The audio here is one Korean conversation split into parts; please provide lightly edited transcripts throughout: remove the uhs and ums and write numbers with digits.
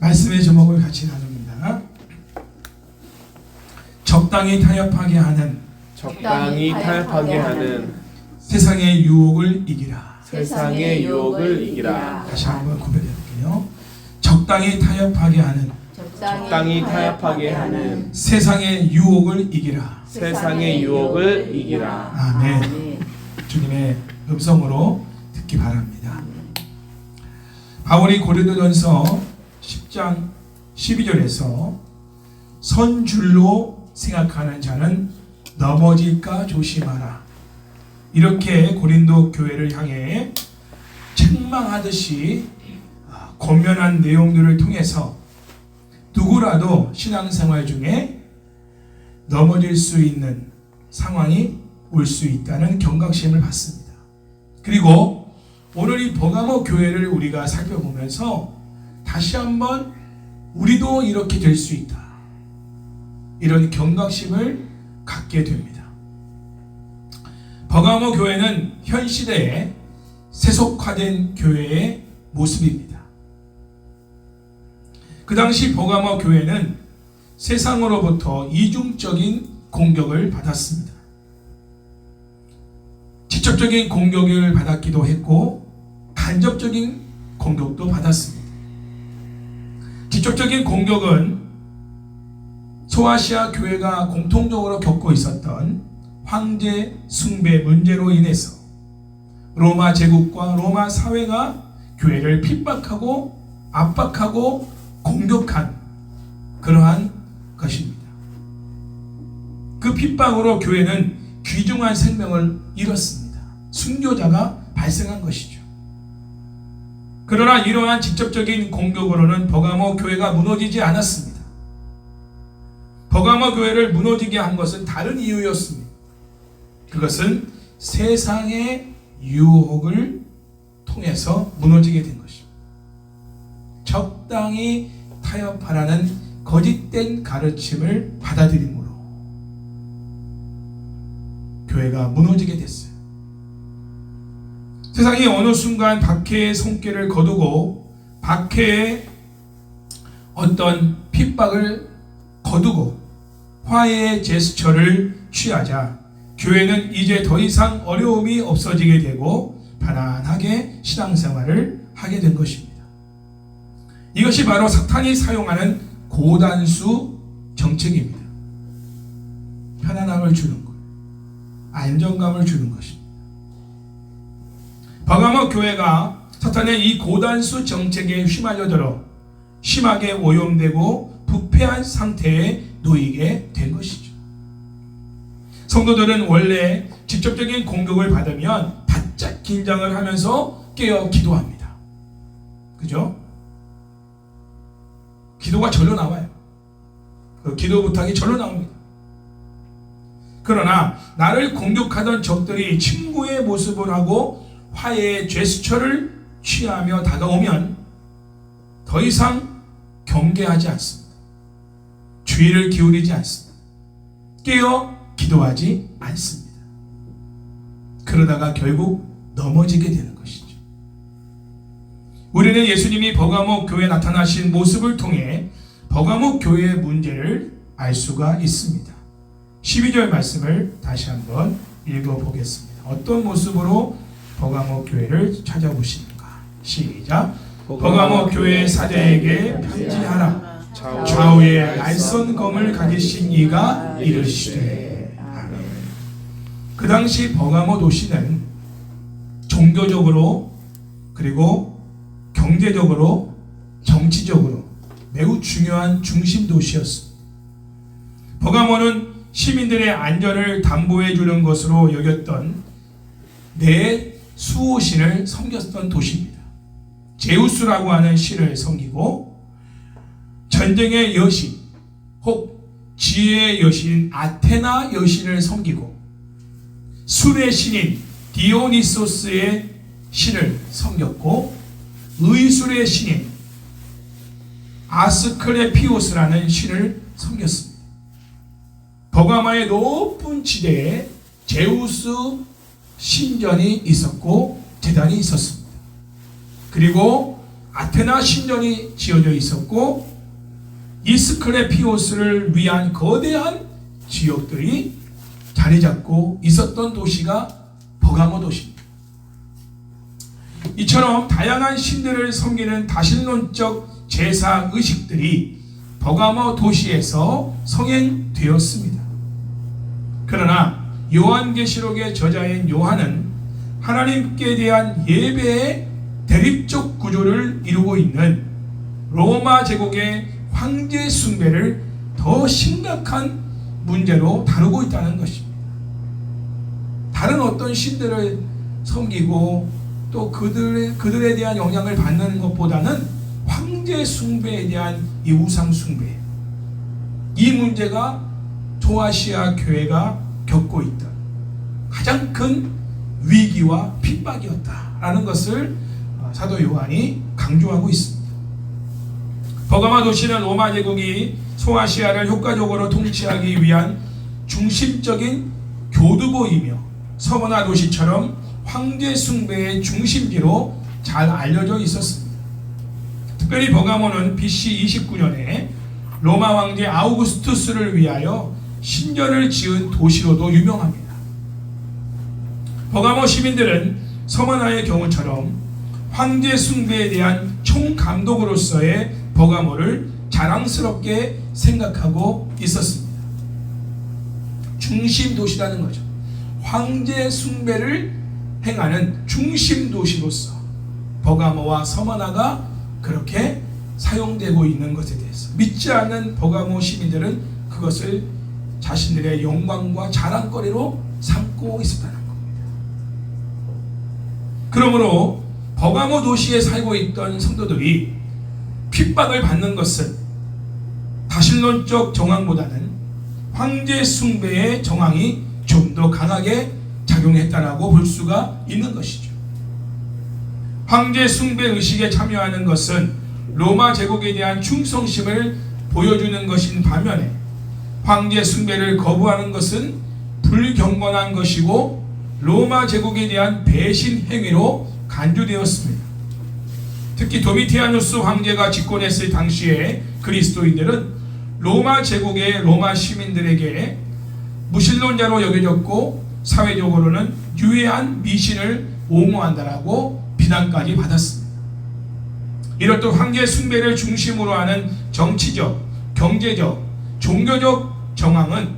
말씀의 제목을 같이 나눕니다. 적당히 타협하게 하는 세상의 유혹을 이기라. 세상의 유혹을 이기라. 다시 한번 구별해볼게요. 적당히 타협하게 하는 세상의 유혹을 이기라. 세상의 유혹을 이기라. 아멘. 주님의 음성으로 듣기 바랍니다. 바울이 고린도전서 10장 12절에서 선줄로 생각하는 자는 넘어질까 조심하라. 이렇게 고린도 교회를 향해 책망하듯이 권면한 내용들을 통해서 누구라도 신앙생활 중에 넘어질 수 있는 상황이 올 수 있다는 경각심을 받습니다. 그리고 오늘 이 버가모 교회를 우리가 살펴보면서 다시 한번 우리도 이렇게 될 수 있다, 이런 경각심을 갖게 됩니다. 버가모 교회는 현 시대에 세속화된 교회의 모습입니다. 그 당시 버가모 교회는 세상으로부터 이중적인 공격을 받았습니다. 직접적인 공격을 받았기도 했고 간접적인 공격도 받았습니다. 직접적인 공격은 소아시아 교회가 공통적으로 겪고 있었던 황제 숭배 문제로 인해서 로마 제국과 로마 사회가 교회를 핍박하고 압박하고 공격한 그러한 것입니다. 그 핍박으로 교회는 귀중한 생명을 잃었습니다. 순교자가 발생한 것이죠. 그러나 이러한 직접적인 공격으로는 버가모 교회가 무너지지 않았습니다. 버가모 교회를 무너지게 한 것은 다른 이유였습니다. 그것은 세상의 유혹을 통해서 무너지게 된 것입니다. 적당히 타협하라는 거짓된 가르침을 받아들임으로 교회가 무너지게 됐어요. 세상이 어느 순간 박해의 손길을 거두고 박해의 어떤 핍박을 거두고 화해의 제스처를 취하자 교회는 이제 더 이상 어려움이 없어지게 되고 편안하게 신앙생활을 하게 된 것입니다. 이것이 바로 사탄이 사용하는 고단수 정책입니다. 편안함을 주는 것, 안정감을 주는 것입니다. 버가모 교회가 사탄의 이 고단수 정책에 휘말려들어 심하게 오염되고 부패한 상태에 놓이게 된 것이죠. 성도들은 원래 직접적인 공격을 받으면 바짝 긴장을 하면서 깨어 기도합니다. 그죠? 기도가 절로 나와요. 그 기도 부탁이 절로 나옵니다. 그러나 나를 공격하던 적들이 친구의 모습을 하고 화해의 제스처를 취하며 다가오면 더 이상 경계하지 않습니다. 주의를 기울이지 않습니다. 깨어 기도하지 않습니다. 그러다가 결국 넘어지게 되는 것이죠. 우리는 예수님이 버가모 교회에 나타나신 모습을 통해 버가모 교회의 문제를 알 수가 있습니다. 12절 말씀을 다시 한번 읽어보겠습니다. 어떤 모습으로 버가모 교회를 찾아보시는가? 시작. 버가모 교회 사제에게 편지하라. 좌우에 날선 검을 가지신 이가 이르시되. 아멘. 그 당시 버가모 도시는 종교적으로 그리고 경제적으로 정치적으로 매우 중요한 중심 도시였습니다. 버가모는 시민들의 안전을 담보해 주는 것으로 여겼던 내 수호신을 섬겼던 도시입니다. 제우스라고 하는 신을 섬기고 전쟁의 여신 혹 지혜의 여신 아테나 여신을 섬기고 술의 신인 디오니소스의 신을 섬겼고 의술의 신인 아스클레피오스라는 신을 섬겼습니다. 버가마의 높은 지대에 제우스 신전이 있었고 제단이 있었습니다. 그리고 아테나 신전이 지어져 있었고 이스클레피오스를 위한 거대한 지역들이 자리 잡고 있었던 도시가 버가모 도시입니다. 이처럼 다양한 신들을 섬기는 다신론적 제사 의식들이 버가모 도시에서 성행되었습니다. 그러나 요한계시록의 저자인 요한은 하나님께 대한 예배의 대립적 구조를 이루고 있는 로마 제국의 황제 숭배를 더 심각한 문제로 다루고 있다는 것입니다. 다른 어떤 신들을 섬기고 또 그들에 대한 영향을 받는 것보다는 황제 숭배에 대한 이 우상 숭배, 이 문제가 소아시아 교회가 겪고 있던 가장 큰 위기와 핍박이었다라는 것을 사도 요한이 강조하고 있습니다. 버가모 도시는 로마 제국이 소아시아를 효과적으로 통치하기 위한 중심적인 교두보이며 서머나 도시처럼 황제 숭배의 중심지로 잘 알려져 있었습니다. 특별히 버가모는 BC 29년에 로마 황제 아우구스투스를 위하여 신전을 지은 도시로도 유명합니다. 버가모 시민들은 서머나의 경우처럼 황제 숭배에 대한 총감독으로서의 버가모를 자랑스럽게 생각하고 있었습니다. 중심 도시라는 거죠. 황제 숭배를 행하는 중심 도시로서 버가모와 서머나가 그렇게 사용되고 있는 것에 대해서 믿지 않는 버가모 시민들은 그것을 자신들의 영광과 자랑거리로 삼고 있었다는 겁니다. 그러므로 버가모 도시에 살고 있던 성도들이 핍박을 받는 것은 다신론적 정황보다는 황제 숭배의 정황이 좀 더 강하게 작용했다라고 볼 수가 있는 것이죠. 황제 숭배 의식에 참여하는 것은 로마 제국에 대한 충성심을 보여주는 것인 반면에 황제 숭배를 거부하는 것은 불경건한 것이고 로마 제국에 대한 배신 행위로 간주되었습니다. 특히 도미티아누스 황제가 집권했을 당시에 그리스도인들은 로마 제국의 로마 시민들에게 무신론자로 여겨졌고 사회적으로는 유해한 미신을 옹호한다라고 비난까지 받았습니다. 이렇듯 황제 숭배를 중심으로 하는 정치적, 경제적, 종교적 정황은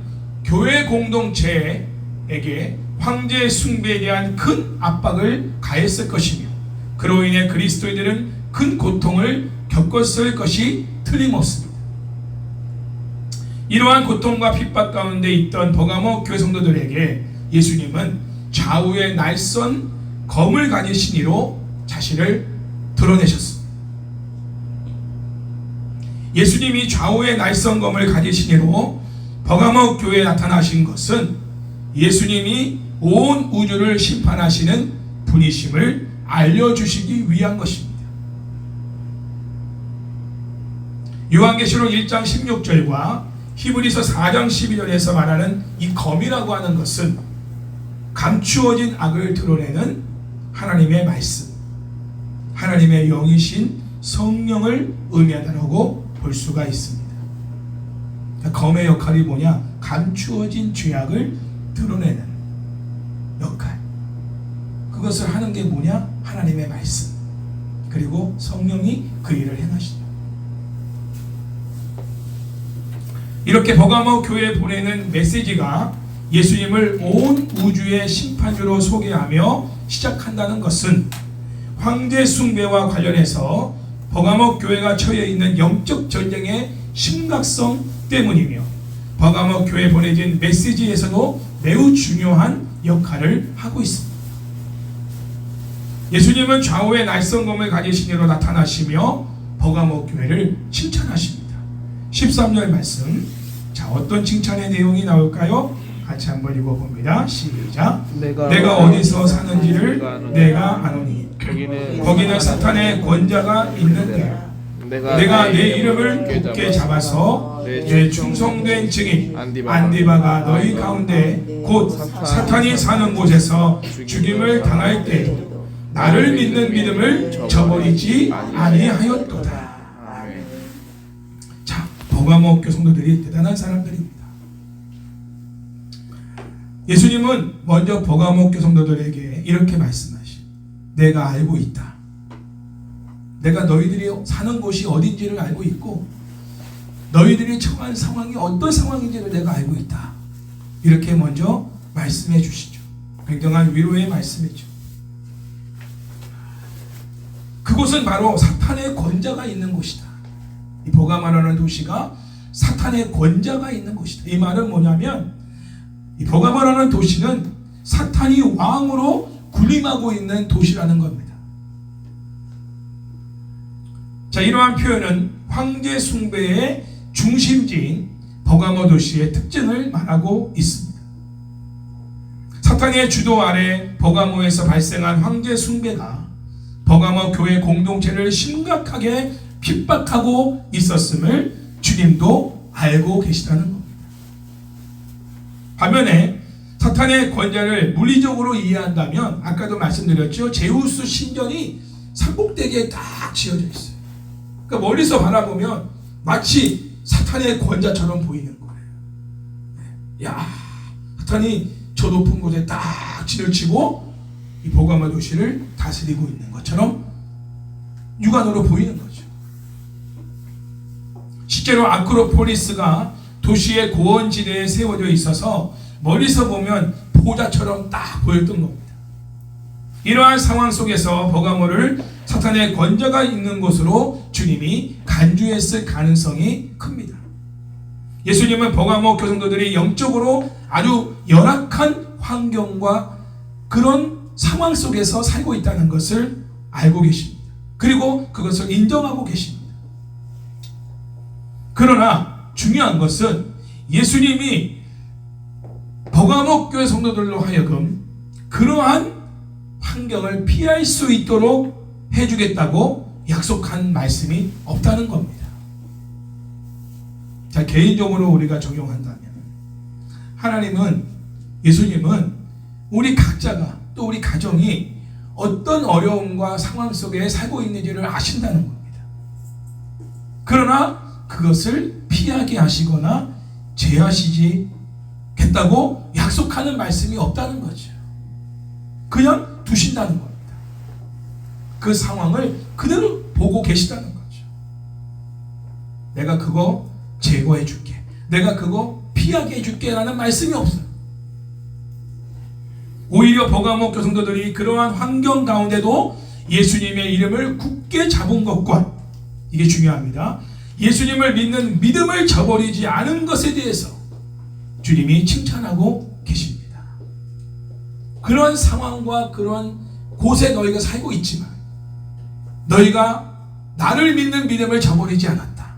교회 공동체에게 황제 숭배에 대한 큰 압박을 가했을 것이며 그로 인해 그리스도인들은 큰 고통을 겪었을 것이 틀림없습니다. 이러한 고통과 핍박 가운데 있던 버가모 교회 성도들에게 예수님은 좌우의 날선 검을 가지신 이로 자신을 드러내셨습니다. 예수님이 좌우의 날선 검을 가지신 이로 버가모 교회에 나타나신 것은 예수님이 온 우주를 심판하시는 분이심을 알려주시기 위한 것입니다. 요한계시록 1장 16절과 히브리서 4장 12절에서 말하는 이 검이라고 하는 것은 감추어진 악을 드러내는 하나님의 말씀, 하나님의 영이신 성령을 의미한다고 볼 수가 있습니다. 검의 역할이 뭐냐? 감추어진 죄악을 드러내는 역할. 그것을 하는 게 뭐냐? 하나님의 말씀, 그리고 성령이 그 일을 행하시죠. 이렇게 버가모 교회에 보내는 메시지가 예수님을 온 우주의 심판주로 소개하며 시작한다는 것은 황제 숭배와 관련해서 버가모 교회가 처해 있는 영적 전쟁의 심각성 때문이며 버가모 교회에 보내진 메시지에서도 매우 중요한 역할을 하고 있습니다. 예수님은 좌우의 날선검을 가지신 이로 나타나시며 버가모 교회를 칭찬하십니다. 13절 말씀, 자, 어떤 칭찬의 내용이 나올까요? 같이 한번 읽어봅니다. 시작. 내가 어디서 사는지를 내가 아노니 거기는 사탄의 권자가 있는데 내가 내 이름을 굳게 잡아서 내 충성된 증인 안디바가 너희 가운데 곧 사탄이 사는 곳에서 죽임을 당할 때 나를 믿는 믿음을 저버리지 아니하였도다. 아멘. 자, 버가모 교회 성도들이 대단한 사람들입니다. 예수님은 먼저 버가모 교회 성도들에게 이렇게 말씀하시: 내가 알고 있다. 내가 너희들이 사는 곳이 어딘지를 알고 있고 너희들이 처한 상황이 어떤 상황인지를 내가 알고 있다. 이렇게 먼저 말씀해 주시죠. 굉장한 위로의 말씀이죠. 그곳은 바로 사탄의 권자가 있는 곳이다. 이 버가모라는 도시가 사탄의 권자가 있는 곳이다. 이 말은 뭐냐면 이 버가모라는 도시는 사탄이 왕으로 군림하고 있는 도시라는 겁니다. 자, 이러한 표현은 황제 숭배의 중심지인 버가모 도시의 특징을 말하고 있습니다. 사탄의 주도 아래 버가모에서 발생한 황제 숭배가 버가모 교회 공동체를 심각하게 핍박하고 있었음을 주님도 알고 계시다는 겁니다. 반면에 사탄의 권자를 물리적으로 이해한다면 아까도 말씀드렸죠. 제우스 신전이 삼복대기에 딱 지어져 있어요. 그러니까 멀리서 바라보면 마치 사탄의 권자처럼 보이는 거예요. 야, 사탄이 저 높은 곳에 딱 진을 치고 이 버가모 도시를 다스리고 있는 것처럼 육안으로 보이는 거죠. 실제로 아크로폴리스가 도시의 고원지대에 세워져 있어서 멀리서 보면 보좌처럼 딱 보였던 겁니다. 이러한 상황 속에서 버가모를 사탄의 권자가 있는 곳으로 주님이 간주했을 가능성이 큽니다. 예수님은 버가모 교성도들이 영적으로 아주 열악한 환경과 그런 상황 속에서 살고 있다는 것을 알고 계십니다. 그리고 그것을 인정하고 계십니다. 그러나 중요한 것은 예수님이 버가모 교회 성도들로 하여금 그러한 환경을 피할 수 있도록 해주겠다고 약속한 말씀이 없다는 겁니다. 자, 개인적으로 우리가 적용한다면 하나님은, 예수님은 우리 각자가 또 우리 가정이 어떤 어려움과 상황 속에 살고 있는지를 아신다는 겁니다. 그러나 그것을 피하게 하시거나 제하시겠다고 약속하는 말씀이 없다는 거죠. 그냥 두신다는 겁니다. 그 상황을 그대로 보고 계시다는 거죠. 내가 그거 제거해 줄게, 내가 그거 피하게 해줄게 라는 말씀이 없어요. 오히려 버가모 교성도들이 그러한 환경 가운데도 예수님의 이름을 굳게 잡은 것과, 이게 중요합니다, 예수님을 믿는 믿음을 저버리지 않은 것에 대해서 주님이 칭찬하고 계십니다. 그런 상황과 그런 곳에 너희가 살고 있지만 너희가 나를 믿는 믿음을 저버리지 않았다.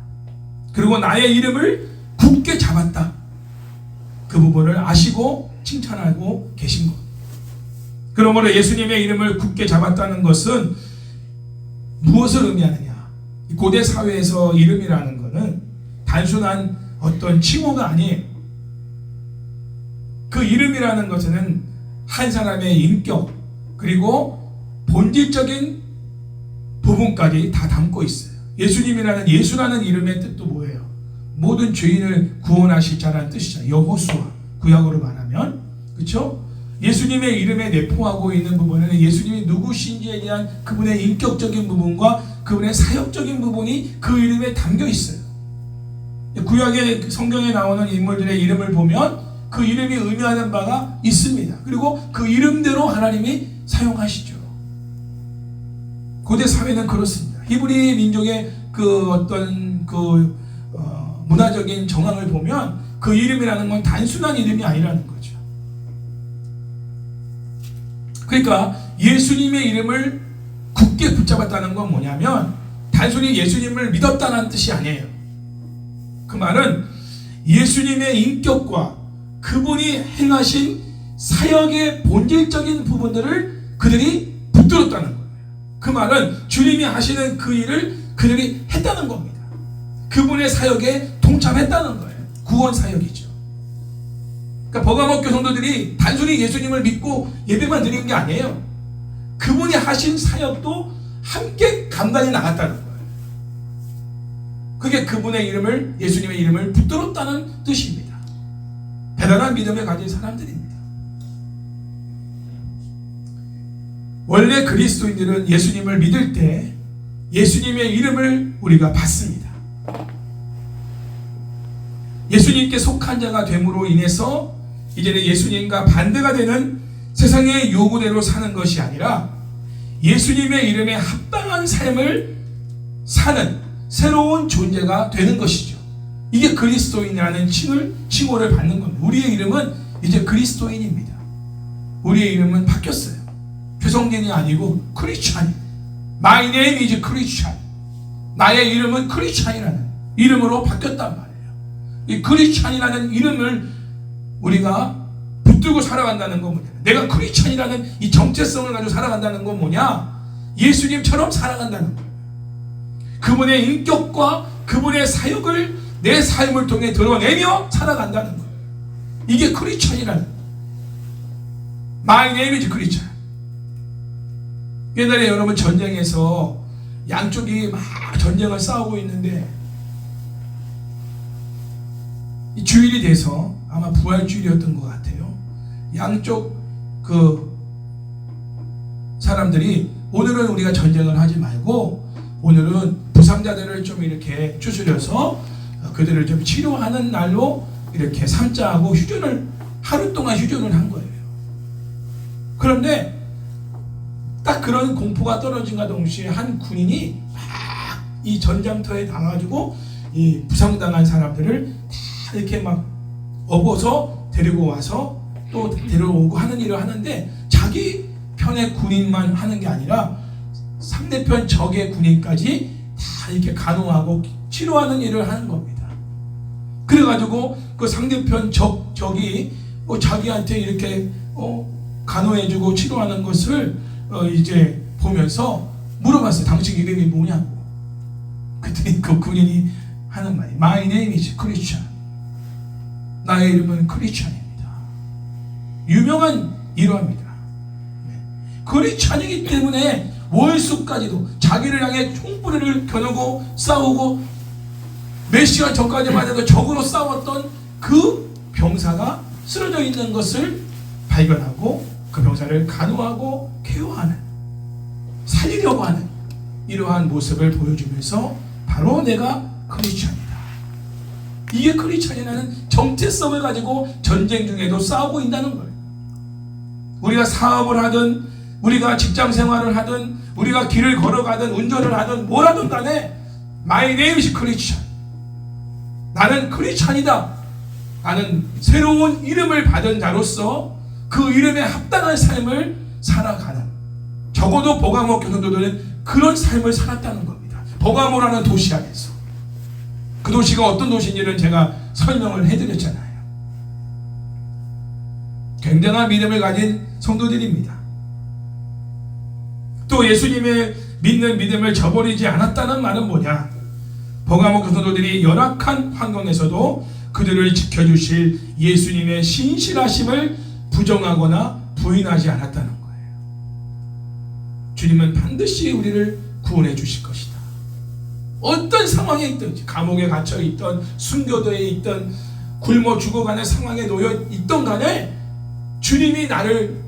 그리고 나의 이름을 굳게 잡았다. 그 부분을 아시고 칭찬하고 계신 것. 그러므로 예수님의 이름을 굳게 잡았다는 것은 무엇을 의미하느냐? 고대 사회에서 이름이라는 것은 단순한 어떤 칭호가 아니에요. 그 이름이라는 것은 한 사람의 인격 그리고 본질적인 부분까지 다 담고 있어요. 예수님이라는, 예수라는 이름의 뜻도 뭐예요? 모든 죄인을 구원하실 자라는 뜻이잖아요. 여호수아, 구약으로 말하면, 그렇죠? 예수님의 이름에 내포하고 있는 부분은 예수님이 누구신지에 대한 그분의 인격적인 부분과 그분의 사역적인 부분이 그 이름에 담겨 있어요. 구약의 성경에 나오는 인물들의 이름을 보면 그 이름이 의미하는 바가 있습니다. 그리고 그 이름대로 하나님이 사용하시죠. 고대 사회는 그렇습니다. 히브리 민족의 그 어떤 문화적인 정황을 보면 그 이름이라는 건 단순한 이름이 아니라는 거죠. 그러니까 예수님의 이름을 굳게 붙잡았다는 건 뭐냐면 단순히 예수님을 믿었다는 뜻이 아니에요. 그 말은 예수님의 인격과 그분이 행하신 사역의 본질적인 부분들을 그들이 붙들었다는 거예요. 그 말은 주님이 하시는 그 일을 그들이 했다는 겁니다. 그분의 사역에 동참했다는 거예요. 구원 사역이죠. 그러니까 버가모 교성도들이 단순히 예수님을 믿고 예배만 드리는 게 아니에요. 그분이 하신 사역도 함께 감당해 나갔다는 거예요. 그게 그분의 이름을, 예수님의 이름을 붙들었다는 뜻입니다. 대단한 믿음을 가진 사람들입니다. 원래 그리스도인들은 예수님을 믿을 때 예수님의 이름을 우리가 받습니다. 예수님께 속한 자가 됨으로 인해서 이제는 예수님과 반대가 되는 세상의 요구대로 사는 것이 아니라 예수님의 이름에 합당한 삶을 사는 새로운 존재가 되는 것이죠. 이게 그리스도인이라는 칭호를 받는 겁니다. 우리의 이름은 이제 그리스도인입니다. 우리의 이름은 바뀌었어요. 죄성gen이 아니고 크리스찬. My name is Christian. 나의 이름은 크리스찬이라는 이름으로 바뀌었단 말이에요. 이 크리스찬이라는 이름을 우리가 붙들고 살아간다는 건 뭐냐? 내가 크리스찬이라는 이 정체성을 가지고 살아간다는 건 뭐냐? 예수님처럼 살아간다는 거예요. 그분의 인격과 그분의 사역을 내 삶을 통해 드러내며 살아간다는 거예요. 이게 크리스찬이라는 거예요. My name is Christian. 옛날에 여러분 전쟁에서 양쪽이 막 전쟁을 싸우고 있는데 이 주일이 돼서 아마 부활주일이었던 것 같아요. 양쪽 그 사람들이 오늘은 우리가 전쟁을 하지 말고 오늘은 부상자들을 좀 이렇게 추스려서 그들을 좀 치료하는 날로 이렇게 삼자하고 하루 동안 휴전을 한 거예요. 그런데 딱 그런 공포가 떨어진과 동시에 한 군인이 막 이 전장터에 당가지고 이 부상당한 사람들을 다 이렇게 막 업어서 데리고 와서 또 데려오고 하는 일을 하는데 자기 편의 군인만 하는 게 아니라 상대편 적의 군인까지 다 이렇게 간호하고 치료하는 일을 하는 겁니다. 그래가지고 그 상대편 적이 자기한테 이렇게 간호해주고 치료하는 것을 이제 보면서 물어봤어요. 당신 이름이 뭐냐고. 그랬더니 그 군인이 하는 말이 My name is Christian. 나의 이름은 크리스찬입니다. 유명한 일화입니다. 크리스찬이기 때문에 원수까지도 자기를 향해 총부리를 겨누고 싸우고 몇 시간 전까지만 해도 적으로 싸웠던 그 병사가 쓰러져 있는 것을 발견하고 그 병사를 간호하고 케어하는, 살리려고 하는 이러한 모습을 보여주면서 바로 내가 크리스찬이다. 이게 크리스찬이라는 정체성을 가지고 전쟁 중에도 싸우고 있다는 거예요. 우리가 사업을 하든 우리가 직장 생활을 하든 우리가 길을 걸어가든 운전을 하든 뭘 하든 간에 My name is Christian. 나는 크리스찬이다. 나는 새로운 이름을 받은 자로서 그 이름에 합당한 삶을 살아가는, 적어도 버가모 교성도들은 그런 삶을 살았다는 겁니다. 버가모라는 도시 안에서. 그 도시가 어떤 도시인지는 제가 설명을 해드렸잖아요. 굉장한 믿음을 가진 성도들입니다. 또 예수님의 믿는 믿음을 저버리지 않았다는 말은 뭐냐? 버가모 교성도들이 열악한 환경에서도 그들을 지켜주실 예수님의 신실하심을 부정하거나 부인하지 않았다는 거예요. 주님은 반드시 우리를 구원해 주실 것이다. 어떤 상황에 있든, 감옥에 갇혀 있던, 순교도에 있던, 굶어 죽어가는 상황에 놓여 있던 간에 주님이 나를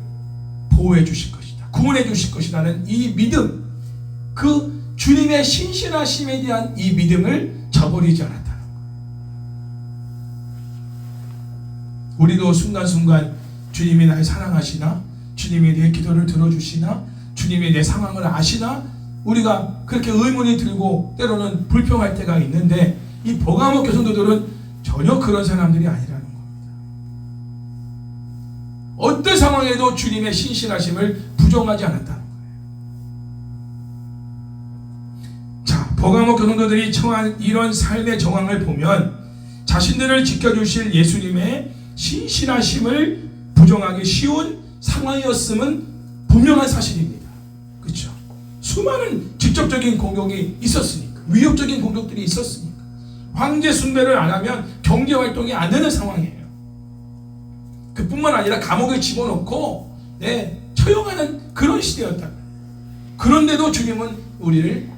보호해 주실 것이다, 구원해 주실 것이라는 이 믿음, 그 주님의 신실하심에 대한 이 믿음을 저버리지 않았다는 거예요. 우리도 순간순간 주님이 날 사랑하시나? 주님이 내 기도를 들어주시나? 주님이 내 상황을 아시나? 우리가 그렇게 의문이 들고 때로는 불평할 때가 있는데 이 버가모 교성도들은 전혀 그런 사람들이 아니라는 겁니다. 어떤 상황에도 주님의 신실하심을 부정하지 않았다는 거예요. 자, 버가모 교성도들이 처한 이런 삶의 정황을 보면 자신들을 지켜주실 예수님의 신실하심을 부정하기 쉬운 상황이었음은 분명한 사실입니다. 그렇죠? 수많은 직접적인 공격이 있었으니까, 위협적인 공격들이 있었으니까, 황제 숭배를 안 하면 경제 활동이 안 되는 상황이에요. 그뿐만 아니라 감옥에 집어넣고 처형하는 그런 시대였다. 그런데도 주님은 우리를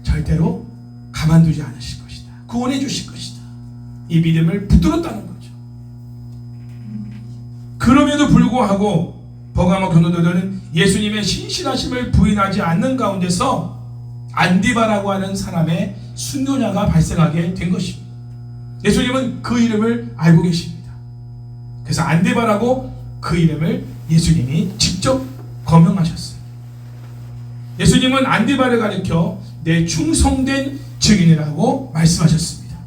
절대로 가만두지 않으실 것이다. 구원해 주실 것이다. 이 믿음을 붙들었다는 거죠. 그럼에도 불구하고 버가모 교도들은 예수님의 신실하심을 부인하지 않는 가운데서 안디바라고 하는 사람의 순교자가 발생하게 된 것입니다. 예수님은 그 이름을 알고 계십니다. 그래서 안디바라고 그 이름을 예수님이 직접 거명하셨어요. 예수님은 안디바를 가리켜 내 충성된 증인이라고 말씀하셨습니다.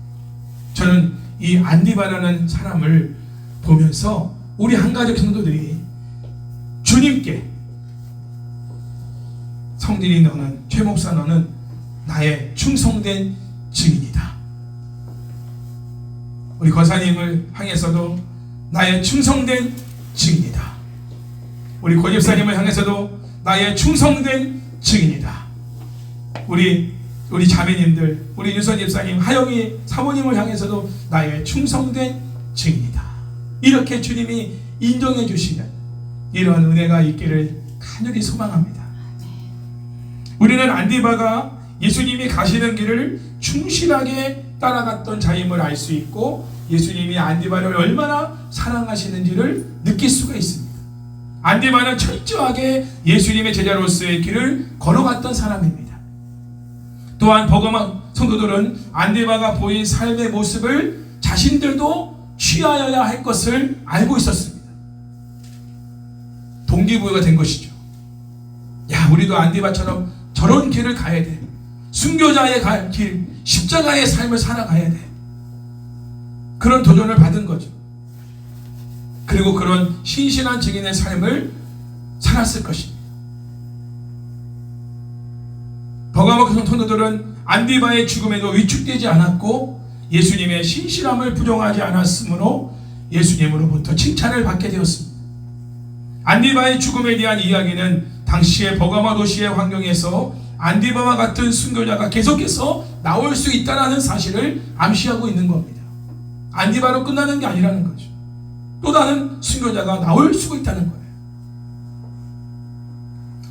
저는 이 안디바라는 사람을 보면서 우리 한가족 성도들이 주님께 성진이 너는, 최 목사 너는 나의 충성된 증인이다. 우리 권사님을 향해서도 나의 충성된 증인이다. 우리 고 집사님을 향해서도 나의 충성된 증인이다. 우리 자매님들, 우리 윤선 집사님, 하영이 사모님을 향해서도 나의 충성된 증인이다. 이렇게 주님이 인정해 주시는 이런 은혜가 있기를 간절히 소망합니다. 우리는 안디바가 예수님이 가시는 길을 충실하게 따라갔던 자임을 알 수 있고 예수님이 안디바를 얼마나 사랑하시는지를 느낄 수가 있습니다. 안디바는 철저하게 예수님의 제자로서의 길을 걸어갔던 사람입니다. 또한 버가모 성도들은 안디바가 보인 삶의 모습을 자신들도 취하여야 할 것을 알고 있었습니다. 동기부여가 된 것이죠. 야, 우리도 안디바처럼 저런 길을 가야 돼. 순교자의 길, 십자가의 삶을 살아가야 돼. 그런 도전을 받은 거죠. 그리고 그런 신실한 증인의 삶을 살았을 것입니다. 버가모 성도들은 안디바의 죽음에도 위축되지 않았고 예수님의 신실함을 부정하지 않았으므로 예수님으로부터 칭찬을 받게 되었습니다. 안디바의 죽음에 대한 이야기는 당시의 버가모 도시의 환경에서 안디바와 같은 순교자가 계속해서 나올 수 있다는 사실을 암시하고 있는 겁니다. 안디바로 끝나는 게 아니라는 거죠. 또 다른 순교자가 나올 수가 있다는 거예요.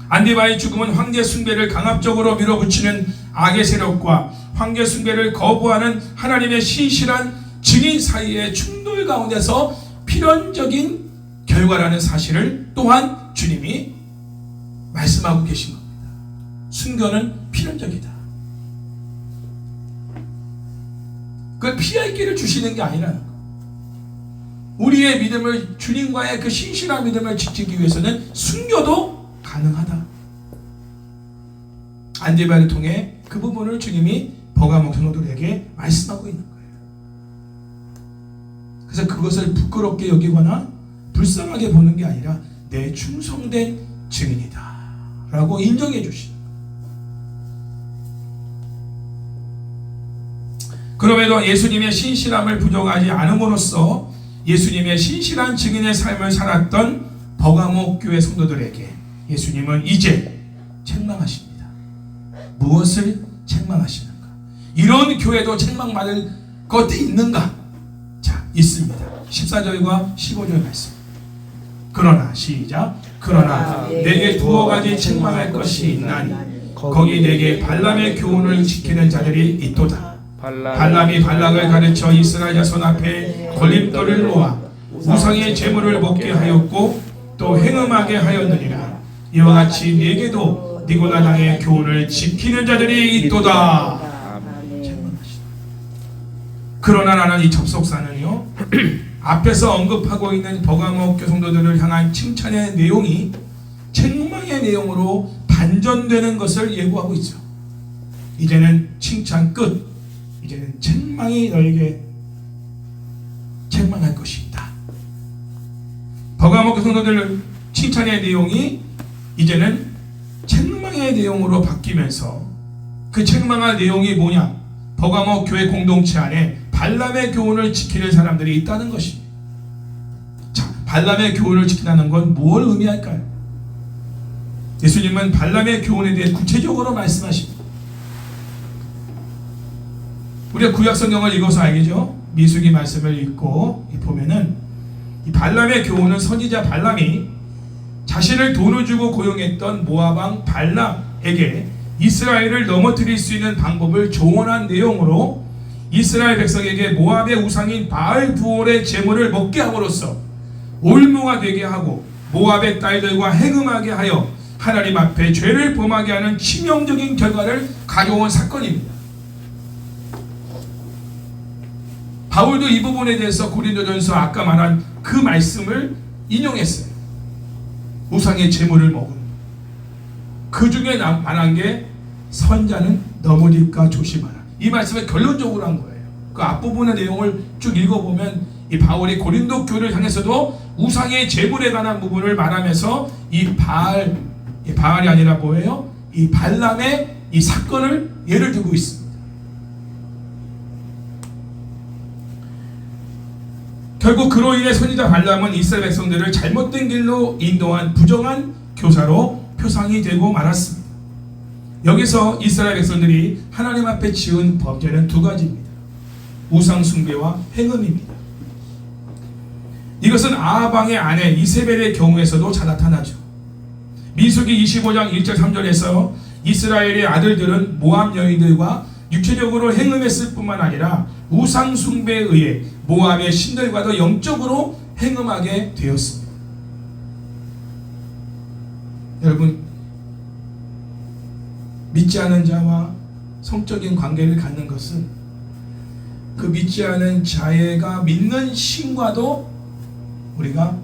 안디바의 죽음은 황제 숭배를 강압적으로 밀어붙이는 악의 세력과 황제 숭배를 거부하는 하나님의 신실한 증인 사이의 충돌 가운데서 필연적인 결과라는 사실을 또한 주님이 말씀하고 계신 겁니다. 순교는 필연적이다. 그걸 피할 길을 주시는 게 아니라는 거. 우리의 믿음을, 주님과의 그 신실한 믿음을 지키기 위해서는 순교도 가능하다. 안디바를 통해 그 부분을 주님이 버가모 성도들에게 말씀하고 있는 거예요. 그래서 그것을 부끄럽게 여기거나 불쌍하게 보는 게 아니라 내 충성된 증인이다 라고 인정해 주시는 거예요. 그럼에도 예수님의 신실함을 부정하지 않음으로써 예수님의 신실한 증인의 삶을 살았던 버가모 교회 성도들에게 예수님은 이제 책망하십니다. 무엇을 책망하시는가? 이런 교회도 책망받을 것이 있는가? 자, 있습니다. 14절과 15절 말씀. 그러나 시작. 그러나 내게 두어 가지 책망할 것이 있나니 거기 내게 발람의 교훈을 지키는 자들이 있도다. 발람이 발락을 가르쳐 이스라엘 자손 앞에 걸림돌을 놓아 우상의 제물을 먹게 하였고 또 행음하게 하였느니라. 이와 같이 내게도 니고라당의 교훈을 지키는 자들이 있도다. 그러나 나는 이 접속사는요 앞에서 언급하고 있는 버가모 교성도들을 향한 칭찬의 내용이 책망의 내용으로 반전되는 것을 예고하고 있죠. 이제는 칭찬 끝. 이제는 책망이 너에게 책망할 것이 있다. 버가모 교성도들 칭찬의 내용이 이제는 책망의 내용으로 바뀌면서 그 책망할 내용이 뭐냐? 버가모 교회 공동체 안에 발람의 교훈을 지키는 사람들이 있다는 것입니다. 자, 발람의 교훈을 지킨다는 건 뭘 의미할까요? 예수님은 발람의 교훈에 대해 구체적으로 말씀하십니다. 우리가 구약 성경을 읽어서 알겠죠? 민수기 말씀을 읽고 보면은 이 발람의 교훈은 선지자 발람이 자신을 돈을 주고 고용했던 모압 왕 발람에게 모압에게 이스라엘을 넘어뜨릴 수 있는 방법을 조언한 내용으로 이스라엘 백성에게 모압의 우상인 바알 부올의 제물을 먹게 함으로써 올무가 되게 하고 모압의 딸들과 행음하게 하여 하나님 앞에 죄를 범하게 하는 치명적인 결과를 가져온 사건입니다. 바울도 이 부분에 대해서 고린도전서 아까 말한 그 말씀을 인용했어요. 우상의 제물을 먹은 그 중에 말한 게 선자는 넘어질까 조심하라. 이 말씀을 결론적으로 한 거예요. 그 앞부분의 내용을 쭉 읽어보면 이 바울이 고린도 교회를 향해서도 우상의 제물에 관한 부분을 말하면서 이 바알이 아니라 뭐예요? 이 발람의 이 사건을 예를 들고 있습니다. 결국 그로 인해 선지자 발람은 이스라엘 백성들을 잘못된 길로 인도한 부정한 교사로 표상이 되고 말았습니다. 여기서 이스라엘 백성들이 하나님 앞에 지은 범죄는 두 가지입니다. 우상 숭배와 행음입니다. 이것은 아합 왕의 아내 이세벨의 경우에서도 잘 나타나죠. 민수기 25장 1절 3절에서 이스라엘의 아들들은 모압 여인들과 육체적으로 행음했을 뿐만 아니라 우상 숭배에 의해 모압의 신들과도 영적으로 행음하게 되었습니다. 여러분, 믿지 않은 자와 성적인 관계를 갖는 것은 그 믿지 않은 자가 믿는 신과도 우리가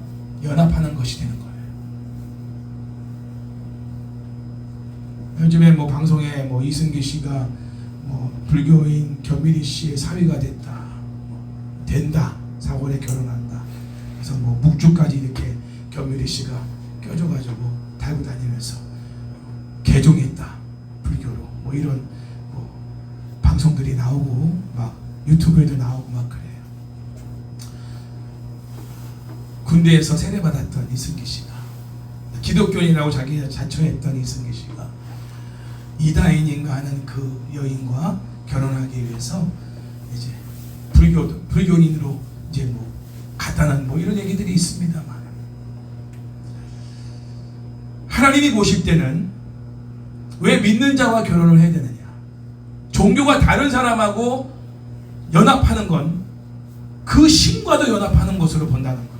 연합하는 것이 되는 거예요. 요즘에 뭐 방송에 뭐 이승기 씨가 뭐 불교인 겸일이 씨의 사위가 된다, 4월에 결혼한다. 그래서 뭐 묵주까지 이렇게 겸일이 씨가 껴줘가지고 달고 다니면서 개종했다, 불교로. 뭐 이런 뭐 방송들이 나오고 막 유튜브에도 나오고 막 그래요. 군대에서 세례받았던 이승기 씨가, 기독교인이라고 자기가 자처했던 이승기 씨가 이다인인가 하는 그 여인과 결혼하기 위해서 이제 불교인으로 이제 뭐 갔다는 뭐 이런 얘기들이 있습니다만, 하나님이 보실 때는 왜 믿는 자와 결혼을 해야 되느냐? 종교가 다른 사람하고 연합하는 건 그 신과도 연합하는 것으로 본다는 거예요.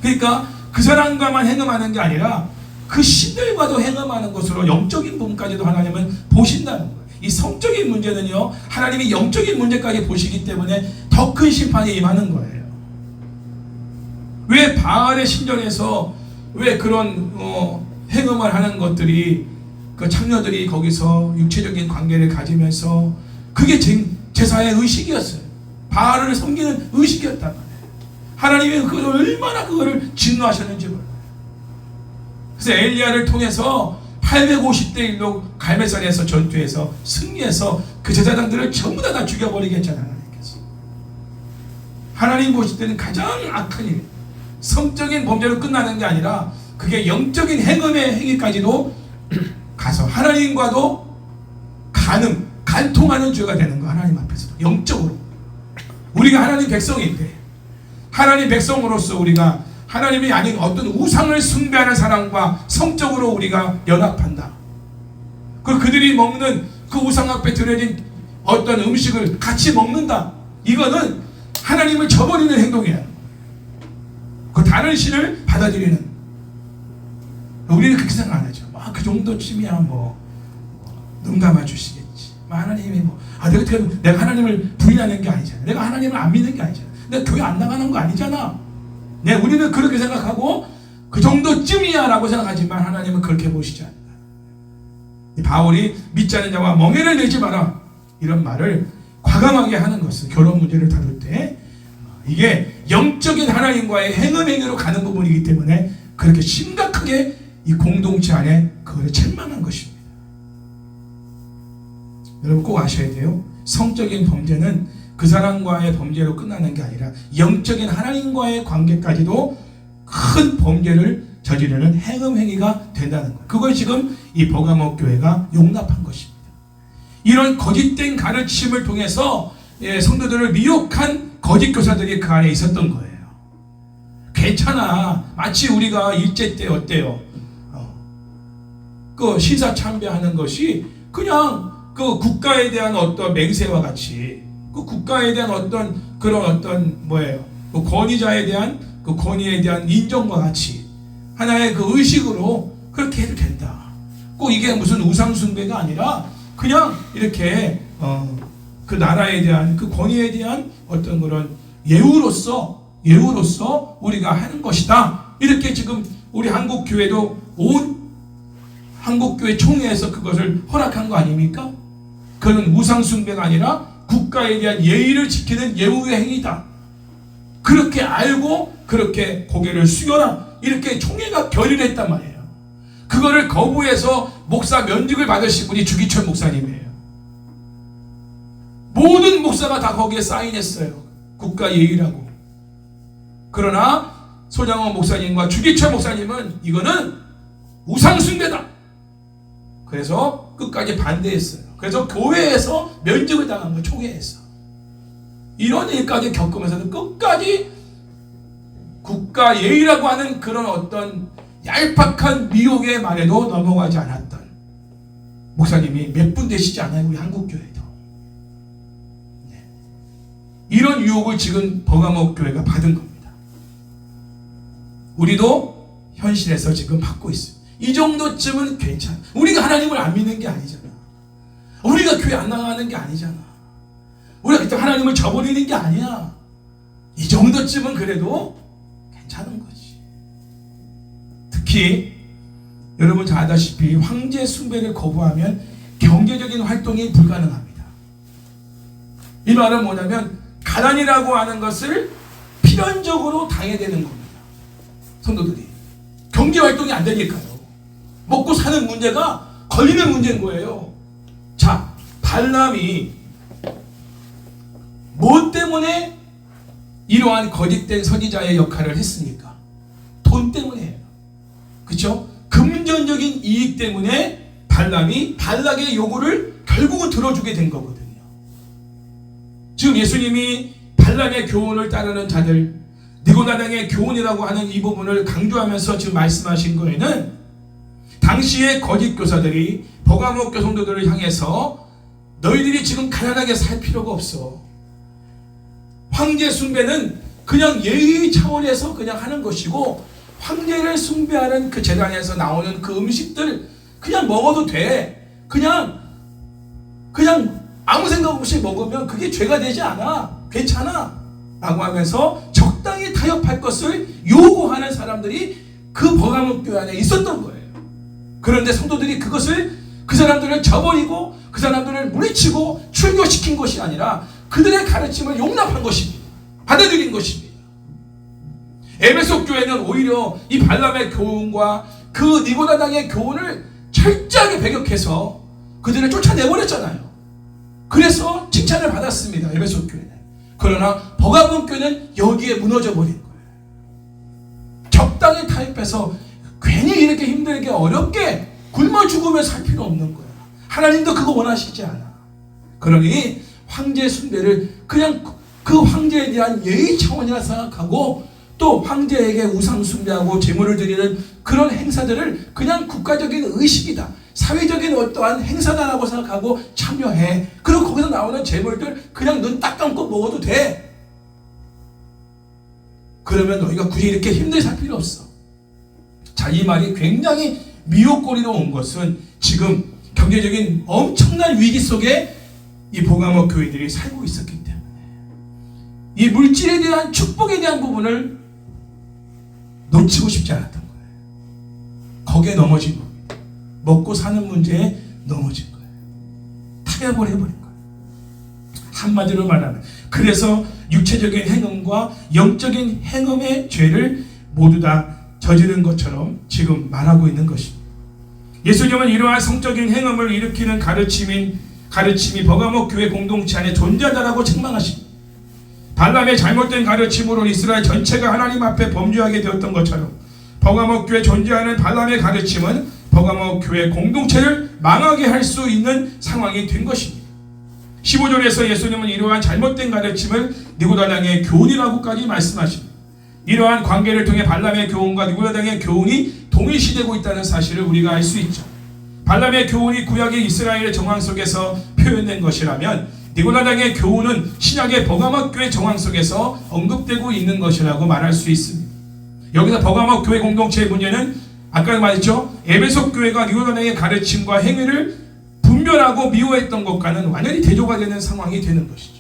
그러니까 그 사람과만 행음하는 게 아니라 그 신들과도 행음하는 것으로 영적인 부분까지도 하나님은 보신다는 거예요. 이 성적인 문제는요, 하나님이 영적인 문제까지 보시기 때문에 더 큰 심판이 임하는 거예요. 왜 바알의 신전에서 왜 그런 행음을 하는 것들이, 그 창녀들이 거기서 육체적인 관계를 가지면서 그게 제사의 의식이었어요. 바알을 섬기는 의식이었단 말이에요. 하나님이 그걸 얼마나 그거를 진노하셨는지 몰라요. 그래서 엘리야를 통해서 850대 1로 갈멜산에서 전투해서 승리해서 그 제사장들을 전부 다 죽여버리게 했잖아요. 하나님께서. 하나님 보실 때는 가장 악한 일, 성적인 범죄로 끝나는 게 아니라 그게 영적인 행음의 행위까지도 가서 하나님과도 간통하는 죄가 되는 거. 하나님 앞에서 영적으로 우리가 하나님 백성인데, 하나님 백성으로서 우리가 하나님이 아닌 어떤 우상을 숭배하는 사람과 성적으로 우리가 연합한다. 그리고 그들이 먹는 그 우상 앞에 드려진 어떤 음식을 같이 먹는다. 이거는 하나님을 저버리는 행동이야. 그 다른 신을 받아들이는. 우리는 그렇게 생각 안 하죠. 그 정도쯤이야 뭐 눈 감아 주시겠지. 하나님이 내가 하나님을 부인하는 게 아니잖아. 내가 하나님을 안 믿는 게 아니잖아. 내가 교회 안 나가는 거 아니잖아. 네, 우리는 그렇게 생각하고 그 정도쯤이야 라고 생각하지만 하나님은 그렇게 보시지 않는다. 바울이 믿지 않는 자와 멍에를 내지 마라, 이런 말을 과감하게 하는 것은 결혼 문제를 다룰 때 이게 영적인 하나님과의 행음행위로 가는 부분이기 때문에 그렇게 심각하게 이 공동체 안에 그걸 책망한 것입니다. 여러분 꼭 아셔야 돼요. 성적인 범죄는 그 사람과의 범죄로 끝나는 게 아니라 영적인 하나님과의 관계까지도 큰 범죄를 저지르는 행음행위가 된다는 거예요. 그걸 지금 이 버가모 교회가 용납한 것입니다. 이런 거짓된 가르침을 통해서 성도들을 미혹한 거짓 교사들이 그 안에 있었던 거예요. 괜찮아. 마치 우리가 일제 때 어때요? 그 시사 참배하는 것이 그냥 그 국가에 대한 어떤 맹세와 같이 그 국가에 대한 어떤 그런 어떤 뭐예요? 그 권위자에 대한 그 권위에 대한 인정과 같이 하나의 그 의식으로 그렇게 해도 된다. 꼭 이게 무슨 우상 숭배가 아니라 그냥 이렇게 그 나라에 대한 그 권위에 대한 어떤 그런 예우로서 우리가 하는 것이다. 이렇게 지금 우리 한국교회도 온 한국교회 총회에서 그것을 허락한 거 아닙니까? 그는 우상 숭배가 아니라 국가에 대한 예의를 지키는 예우의 행위다. 그렇게 알고 그렇게 고개를 숙여라. 이렇게 총회가 결의를 했단 말이에요. 그거를 거부해서 목사 면직을 받으신 분이 주기철 목사님이에요. 모든 목사가 다 거기에 사인했어요. 국가 예의라고. 그러나 손양원 목사님과 주기철 목사님은 이거는 우상 숭배다. 그래서 끝까지 반대했어요. 그래서 교회에서 면직을 당한 거예요. 총회에서. 이런 일까지 겪으면서도 끝까지 국가 예의라고 하는 그런 어떤 얄팍한 미혹의 말에도 넘어가지 않았던 목사님이 몇 분 되시지 않아요? 우리 한국교회도. 네. 이런 유혹을 지금 버가모 교회가 받은 겁니다. 우리도 현실에서 지금 받고 있어요. 이 정도쯤은 괜찮아. 우리가 하나님을 안 믿는 게 아니잖아. 우리가 교회 안 나가는 게 아니잖아. 우리가 그때 하나님을 저버리는 게 아니야. 이 정도쯤은 그래도 괜찮은 거지. 특히 여러분 잘 아다시피 황제 숭배를 거부하면 경제적인 활동이 불가능합니다. 이 말은 뭐냐면 가난이라고 하는 것을 필연적으로 당해야 되는 겁니다. 성도들이 경제 활동이 안 되니까요. 먹고 사는 문제가 걸리는 문제인 거예요. 자, 발람이 뭐 때문에 이러한 거짓된 선지자의 역할을 했습니까? 돈 때문에요. 그렇죠? 금전적인 이익 때문에 발람이 발락의 요구를 결국은 들어주게 된 거거든요. 지금 예수님이 발람의 교훈을 따르는 자들, 니고나당의 교훈이라고 하는 이 부분을 강조하면서 지금 말씀하신 거에는 당시의 거짓 교사들이 버가모 교성도들을 향해서 너희들이 지금 가난하게 살 필요가 없어. 황제 숭배는 그냥 예의 차원에서 그냥 하는 것이고 황제를 숭배하는 그 재단에서 나오는 그 음식들 그냥 먹어도 돼. 그냥 아무 생각 없이 먹으면 그게 죄가 되지 않아. 괜찮아. 라고 하면서 적당히 타협할 것을 요구하는 사람들이 그 버가모 교회 안에 있었던 거예요. 그런데 성도들이 그것을 그 사람들을 저버리고 그 사람들을 물리치고 출교시킨 것이 아니라 그들의 가르침을 용납한 것입니다. 받아들인 것입니다. 에베소 교회는 오히려 이 발람의 교훈과 그 니고나당의 교훈을 철저하게 배격해서 그들을 쫓아내버렸잖아요. 그래서 칭찬을 받았습니다. 에베소 교회는. 그러나 버가모 교회는 여기에 무너져 버린 거예요. 적당히 타협해서 괜히 이렇게 힘들게 어렵게 굶어 죽으며 살 필요 없는 거야. 하나님도 그거 원하시지 않아. 그러니 황제 숭배를 그냥 그 황제에 대한 예의 차원이라 생각하고 또 황제에게 우상 숭배하고 제물을 드리는 그런 행사들을 그냥 국가적인 의식이다. 사회적인 어떠한 행사다라고 생각하고 참여해. 그리고 거기서 나오는 제물들 그냥 눈 딱 감고 먹어도 돼. 그러면 너희가 굳이 이렇게 힘들게 살 필요 없어. 자, 이 말이 굉장히 미혹거리로 온 것은 지금 경제적인 엄청난 위기 속에 이 버가모 교회들이 살고 있었기 때문에 이 물질에 대한 축복에 대한 부분을 놓치고 싶지 않았던 거예요. 거기에 넘어진 겁니다. 먹고 사는 문제에 넘어진 거예요. 타협을 해버린 거예요. 한마디로 말하면 그래서 육체적인 행음과 영적인 행음의 죄를 모두 다 저지른 것처럼 지금 말하고 있는 것입니다. 예수님은 이러한 성적인 행음을 일으키는 가르침이 버가모 교회 공동체 안에 존재하다라고 책망하십니다. 발람의 잘못된 가르침으로 이스라엘 전체가 하나님 앞에 범죄하게 되었던 것처럼 버가모 교회에 존재하는 발람의 가르침은 버가모 교회 공동체를 망하게 할 수 있는 상황이 된 것입니다. 15절에서 예수님은 이러한 잘못된 가르침을 니고나당의 교훈이라고까지 말씀하십니다. 이러한 관계를 통해 발람의 교훈과 니고나당의 교훈이 동일시되고 있다는 사실을 우리가 알 수 있죠. 발람의 교훈이 구약의 이스라엘의 정황 속에서 표현된 것이라면 니고라당의 교훈은 신약의 버가모 교회 정황 속에서 언급되고 있는 것이라고 말할 수 있습니다. 여기서 버가모 교회 공동체의 문제는 아까 말했죠. 에베소 교회가 니고라당의 가르침과 행위를 분별하고 미워했던 것과는 완전히 대조가 되는 상황이 되는 것이죠.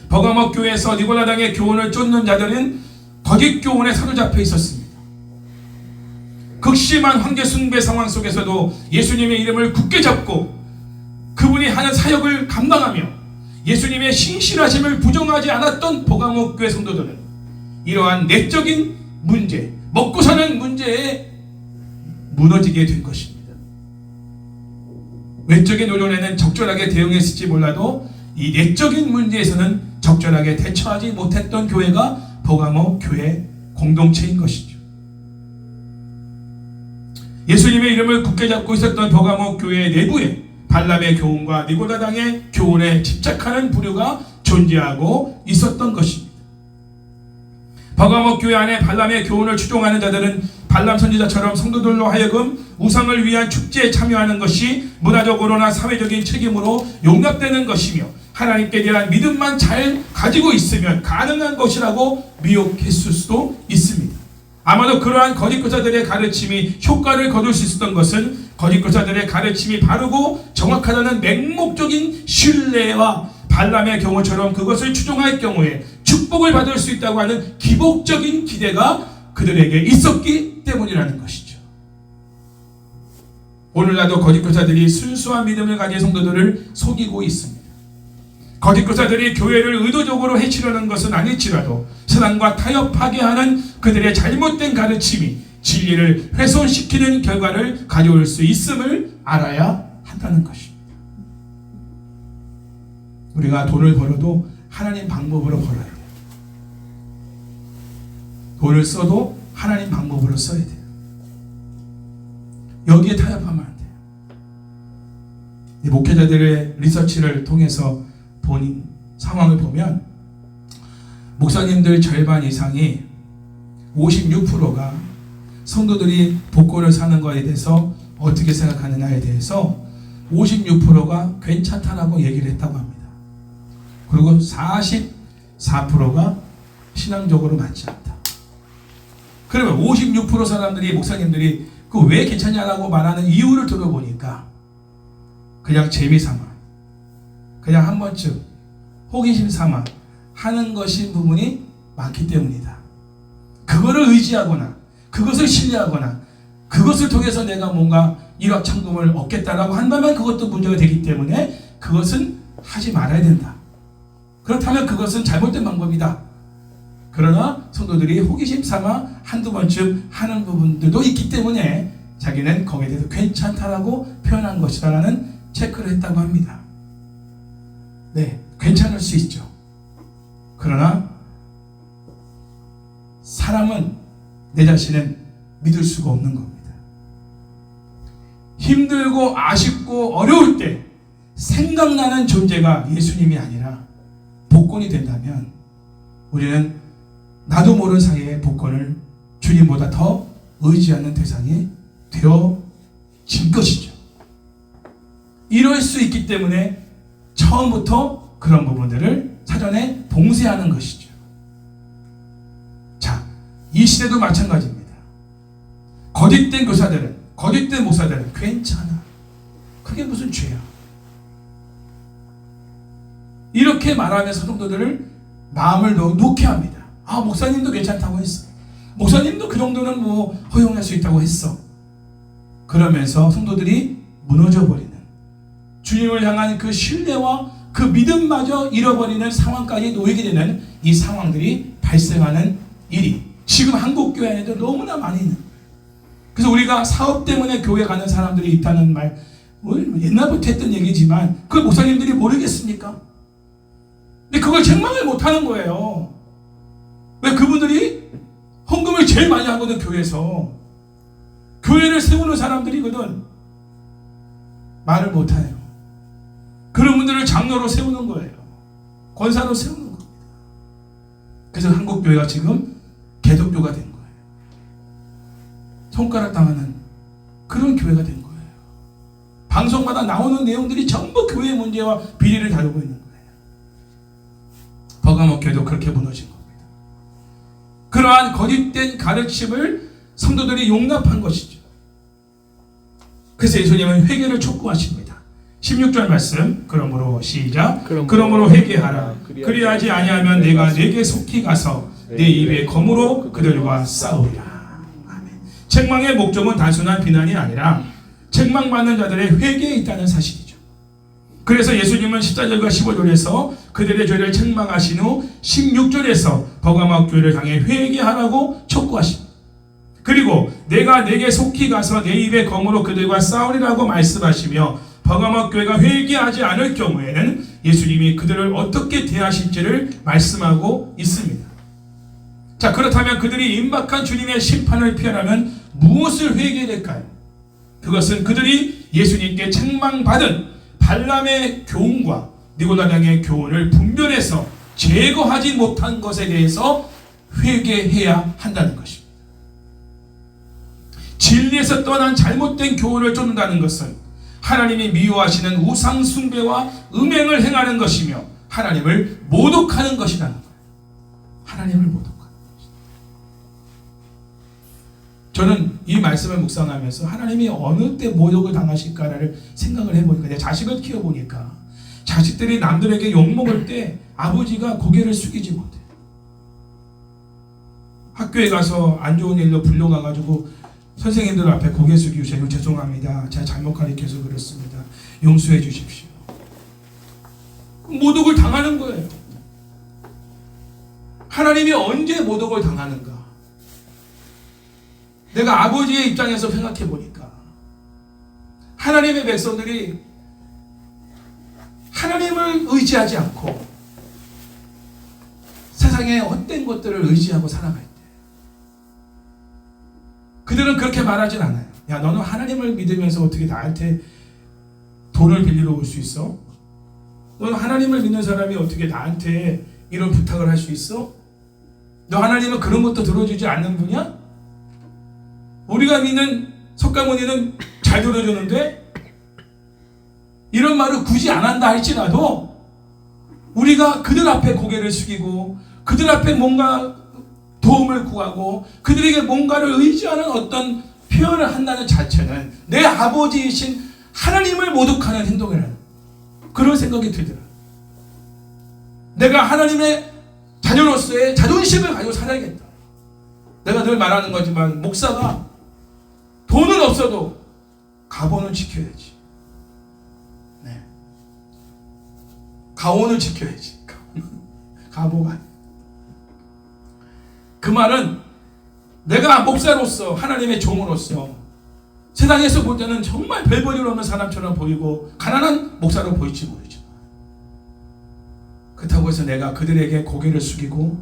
버가모 교회에서 니고라당의 교훈을 쫓는 자들은 거짓 교훈에 사로잡혀 있었습니다. 극심한 황제 숭배 상황 속에서도 예수님의 이름을 굳게 잡고 그분이 하는 사역을 감당하며 예수님의 신실하심을 부정하지 않았던 버가모 교회 성도들은 이러한 내적인 문제, 먹고 사는 문제에 무너지게 된 것입니다. 외적인 노련에는 적절하게 대응했을지 몰라도 이 내적인 문제에서는 적절하게 대처하지 못했던 교회가 버가모 교회 공동체인 것이죠. 예수님의 이름을 굳게 잡고 있었던 버가모 교회 내부에 발람의 교훈과 니고라당의 교훈에 집착하는 부류가 존재하고 있었던 것입니다. 버가모 교회 안에 발람의 교훈을 추종하는 자들은 발람 선지자처럼 성도들로 하여금 우상을 위한 축제에 참여하는 것이 문화적으로나 사회적인 책임으로 용납되는 것이며 하나님께 대한 믿음만 잘 가지고 있으면 가능한 것이라고 미혹했을 수도 있습니다. 아마도 그러한 거짓 교사들의 가르침이 효과를 거둘 수 있었던 것은 거짓 교사들의 가르침이 바르고 정확하다는 맹목적인 신뢰와 발람의 경우처럼 그것을 추종할 경우에 축복을 받을 수 있다고 하는 기복적인 기대가 그들에게 있었기 때문이라는 것이죠. 오늘날도 거짓 교사들이 순수한 믿음을 가진 성도들을 속이고 있습니다. 거짓 교사들이 교회를 의도적으로 해치려는 것은 아닐지라도 세상과 타협하게 하는 그들의 잘못된 가르침이 진리를 훼손시키는 결과를 가져올 수 있음을 알아야 한다는 것입니다. 우리가 돈을 벌어도 하나님 방법으로 벌어야 돼요. 돈을 써도 하나님 방법으로 써야 돼요. 여기에 타협하면 안 돼요. 이 목회자들의 리서치를 통해서 본 상황을 보면 목사님들 절반 이상이 56%가 성도들이 복권을 사는 것에 대해서 어떻게 생각하느냐에 대해서 56%가 괜찮다라고 얘기를 했다고 합니다. 그리고 44%가 신앙적으로 맞지 않다. 그러면 56% 사람들이 목사님들이 그 왜 괜찮냐라고 말하는 이유를 들어보니까 그냥 재미삼아 그냥 한 번쯤 호기심 삼아 하는 것인 부분이 많기 때문이다. 그거를 의지하거나 그것을 신뢰하거나 그것을 통해서 내가 뭔가 일확천금을 얻겠다라고 한다면 그것도 문제가 되기 때문에 그것은 하지 말아야 된다. 그렇다면 그것은 잘못된 방법이다. 그러나 성도들이 호기심 삼아 한두 번쯤 하는 부분들도 있기 때문에 자기는 거기에 대해서 괜찮다라고 표현한 것이라는 체크를 했다고 합니다. 네, 괜찮을 수 있죠. 그러나 사람은 내 자신은 믿을 수가 없는 겁니다. 힘들고 아쉽고 어려울 때 생각나는 존재가 예수님이 아니라 복권이 된다면 우리는 나도 모르는 사이에 복권을 주님보다 더 의지하는 대상이 되어진 것이죠. 이럴 수 있기 때문에 처음부터 그런 부분들을 사전에 봉쇄하는 것이죠. 자, 이 시대도 마찬가지입니다. 거짓된 교사들은, 거짓된 목사들은 괜찮아. 그게 무슨 죄야. 이렇게 말하면서 성도들을 마음을 놓게 합니다. 아, 목사님도 괜찮다고 했어. 목사님도 그 정도는 뭐 허용할 수 있다고 했어. 그러면서 성도들이 무너져 버리는, 주님을 향한 그 신뢰와 그 믿음마저 잃어버리는 상황까지 놓이게 되는 이 상황들이 발생하는 일이 지금 한국 교회 안에도 너무나 많이 있는 거예요. 그래서 우리가 사업 때문에 교회 가는 사람들이 있다는 말, 옛날부터 했던 얘기지만 그걸 목사님들이 모르겠습니까? 근데 그걸 책망을 못하는 거예요. 왜? 그분들이 헌금을 제일 많이 하거든. 교회에서 교회를 세우는 사람들이거든. 말을 못해요. 그런 분들을 장로로 세우는 거예요. 권사로 세우는 겁니다. 그래서 한국 교회가 지금 개독교가 된 거예요. 손가락 당하는 그런 교회가 된 거예요. 방송마다 나오는 내용들이 전부 교회 문제와 비리를 다루고 있는 거예요. 버가모 교회도 그렇게 무너진 겁니다. 그러한 거짓된 가르침을 성도들이 용납한 것이죠. 그래서 예수님은 회개를 촉구하십니다. 16절 말씀, 그러므로 시작. 그러므로 회개하라. 그리하지 아니하면 내가 네게 속히 가서 내 입에 검으로 그들과 싸우리라. 아멘. 책망의 목적은 단순한 비난이 아니라 책망받는 자들의 회개에 있다는 사실이죠. 그래서 예수님은 14절과 15절에서 그들의 죄를 책망하신 후 16절에서 버가모 교회를 향해 회개하라고 촉구하십니다. 그리고 내가 네게 속히 가서 내 입에 검으로 그들과 싸우리라고 말씀하시며 버가모 교회가 회개하지 않을 경우에는 예수님이 그들을 어떻게 대하실지를 말씀하고 있습니다. 자, 그렇다면 그들이 임박한 주님의 심판을 피하려면 무엇을 회개할까요? 그것은 그들이 예수님께 책망받은 발람의 교훈과 니고라당의 교훈을 분별해서 제거하지 못한 것에 대해서 회개해야 한다는 것입니다. 진리에서 떠난 잘못된 교훈을 쫓는다는 것은 하나님이 미워하시는 우상 숭배와 음행을 행하는 것이며 하나님을 모독하는 것이라는 거예요. 하나님을 모독하는 것이다. 저는 이 말씀을 묵상하면서 하나님이 어느 때 모독을 당하실까를 생각을 해보니까, 내 자식을 키워보니까 자식들이 남들에게 욕먹을 때 아버지가 고개를 숙이지 못해요. 학교에 가서 안 좋은 일로 불려가가지고 선생님들 앞에 고개 숙이고 제가 죄송합니다. 제가 잘못 가르쳐서 그렇습니다. 용서해 주십시오. 모독을 당하는 거예요. 하나님이 언제 모독을 당하는가? 내가 아버지의 입장에서 생각해 보니까 하나님의 백성들이 하나님을 의지하지 않고 세상의 헛된 것들을 의지하고 살아갈 때 그들은 그렇게 말하진 않아요. 야, 너는 하나님을 믿으면서 어떻게 나한테 돈을 빌리러 올 수 있어? 너는 하나님을 믿는 사람이 어떻게 나한테 이런 부탁을 할 수 있어? 너 하나님은 그런 것도 들어주지 않는 분이야? 우리가 믿는 석가모니는 잘 들어주는데 이런 말을 굳이 안 한다 할지라도 우리가 그들 앞에 고개를 숙이고 그들 앞에 뭔가 도움을 구하고 그들에게 뭔가를 의지하는 어떤 표현을 한다는 자체는 내 아버지이신 하나님을 모독하는 행동이라는 그런 생각이 들더라. 내가 하나님의 자녀로서의 자존심을 가지고 살아야겠다. 내가 늘 말하는 거지만 목사가 돈은 없어도 가본은 지켜야지. 네. 가온을 지켜야지. 가보가. 그 말은 내가 목사로서 하나님의 종으로서 세상에서 볼 때는 정말 별 볼일 없는 사람처럼 보이고 가난한 목사로 보일지 모르지만 그렇다고 해서 내가 그들에게 고개를 숙이고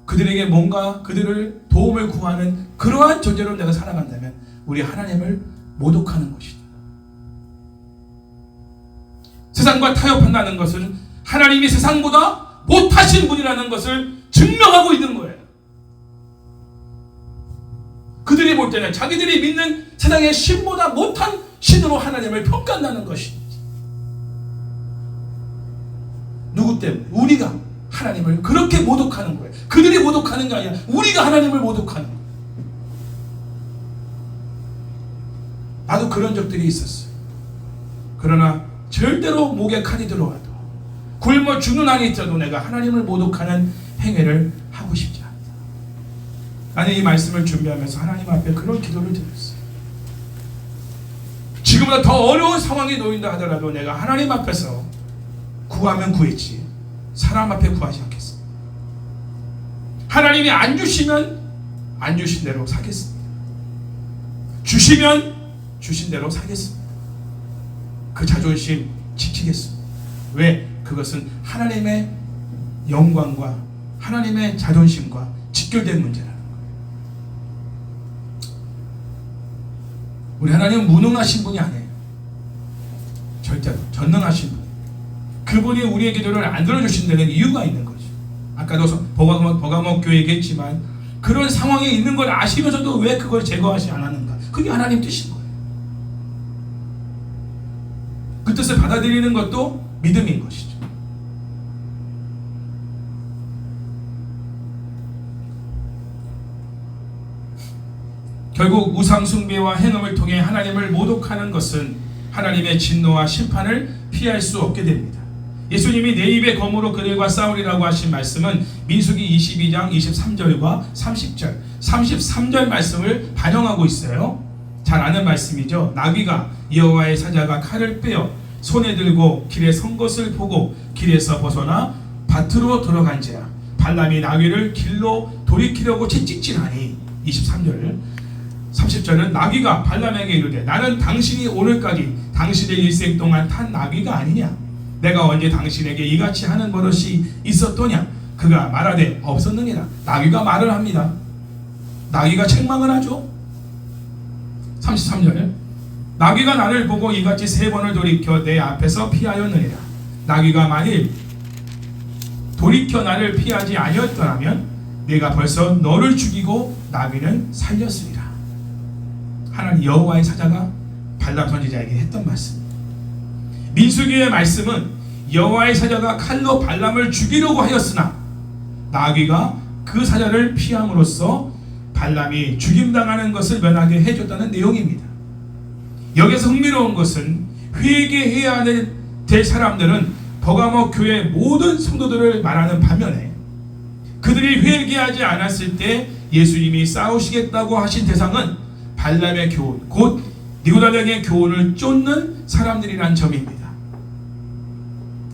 그들에게 뭔가 그들을 도움을 구하는 그러한 존재로 내가 살아간다면 우리 하나님을 모독하는 것이다. 세상과 타협한다는 것은 하나님이 세상보다 못하신 분이라는 것을 증명하고 있는 거예요. 그들이 볼 때는 자기들이 믿는 세상의 신보다 못한 신으로 하나님을 평가한다는 것이지. 누구 때문에? 우리가 하나님을 그렇게 모독하는 거예요. 그들이 모독하는 게 아니라 우리가 하나님을 모독하는 거예요. 나도 그런 적들이 있었어요. 그러나 절대로 목에 칼이 들어와도 굶어 죽는 한이 있어도 내가 하나님을 모독하는 행위를 하고 싶지 않다. 나는 이 말씀을 준비하면서 하나님 앞에 그런 기도를 드렸어요. 지금보다 더 어려운 상황에 놓인다 하더라도 내가 하나님 앞에서 구하면 구했지 사람 앞에 구하지 않겠습니다. 하나님이 안 주시면 안 주신 대로 사겠습니다. 주시면 주신 대로 사겠습니다. 그 자존심 지키겠습니다. 왜? 그것은 하나님의 영광과 하나님의 자존심과 직결된 문제라는 거예요. 우리 하나님은 무능하신 분이 아니에요. 절대로 전능하신 분. 그분이 우리의 기도를 안 들어주신 데는 이유가 있는 거죠. 아까도 버가모 교회 얘기했지만 그런 상황에 있는 걸 아시면서도 왜 그걸 제거하지 않았는가? 그게 하나님 뜻인 거예요. 그 뜻을 받아들이는 것도 믿음인 것이죠. 결국 우상 숭배와 행음을 통해 하나님을 모독하는 것은 하나님의 진노와 심판을 피할 수 없게 됩니다. 예수님이 내 입의 검으로 그들과 싸우리라고 하신 말씀은 민수기 22장 23절과 30절, 33절 말씀을 반영하고 있어요. 잘 아는 말씀이죠. 나귀가 여호와의 사자가 칼을 빼어 손에 들고 길에 선 것을 보고 길에서 벗어나 밭으로 들어간지라. 발람이 나귀를 길로 돌이키려고 채찍질하니 23절, 30절은 나귀가 발람에게 이르되 나는 당신이 오늘까지 당신의 일생 동안 탄 나귀가 아니냐? 내가 언제 당신에게 이같이 하는 버릇이 있었더냐? 그가 말하되 없었느니라. 나귀가 말을 합니다. 나귀가 책망을 하죠. 33절 나귀가 나를 보고 이같이 3번을 돌이켜 내 앞에서 피하였느니라. 나귀가 만일 돌이켜 나를 피하지 아니었더라면 내가 벌써 너를 죽이고 나귀는 살렸으리라. 하나님 여호와의 사자가 발람 선지자에게 했던 말씀. 민수기의 말씀은 여호와의 사자가 칼로 발람을 죽이려고 하였으나 나귀가 그 사자를 피함으로써 발람이 죽임당하는 것을 면하게 해줬다는 내용입니다. 여기서 흥미로운 것은 회개해야 될 사람들은 버가모 교회 모든 성도들을 말하는 반면에 그들이 회개하지 않았을 때 예수님이 싸우시겠다고 하신 대상은 발람의 교훈, 곧 니고라당의 교훈을 쫓는 사람들이란 점입니다.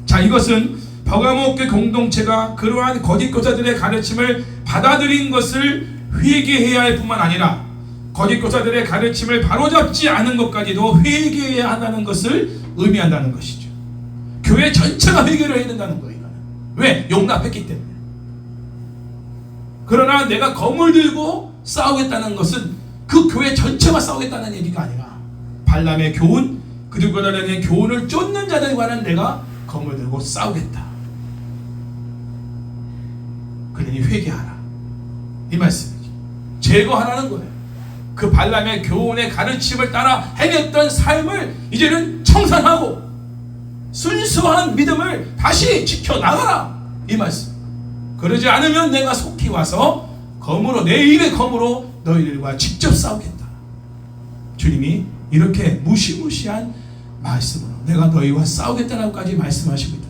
자, 이것은 버가모 교회 공동체가 그러한 거짓 교사들의 가르침을 받아들인 것을 회개해야 할 뿐만 아니라 거짓 교사들의 가르침을 바로잡지 않은 것까지도 회개해야 한다는 것을 의미한다는 것이죠. 교회 전체가 회개를 해야 된다는 거예요. 왜? 용납했기 때문에. 그러나 내가 검을 들고 싸우겠다는 것은 그 교회 전체가 싸우겠다는 얘기가 아니라 발람의 교훈, 그들과의 교훈을 쫓는 자들과는 내가 검을 들고 싸우겠다. 그러니 회개하라. 이 말씀이죠. 제거하라는 거예요. 그 발람의 교훈의 가르침을 따라 행했던 삶을 이제는 청산하고 순수한 믿음을 다시 지켜나가라. 이 말씀. 그러지 않으면 내가 속히 와서 검으로, 내 입의 검으로 너희들과 직접 싸우겠다. 주님이 이렇게 무시무시한 말씀으로 내가 너희와 싸우겠다라고까지 말씀하십니다.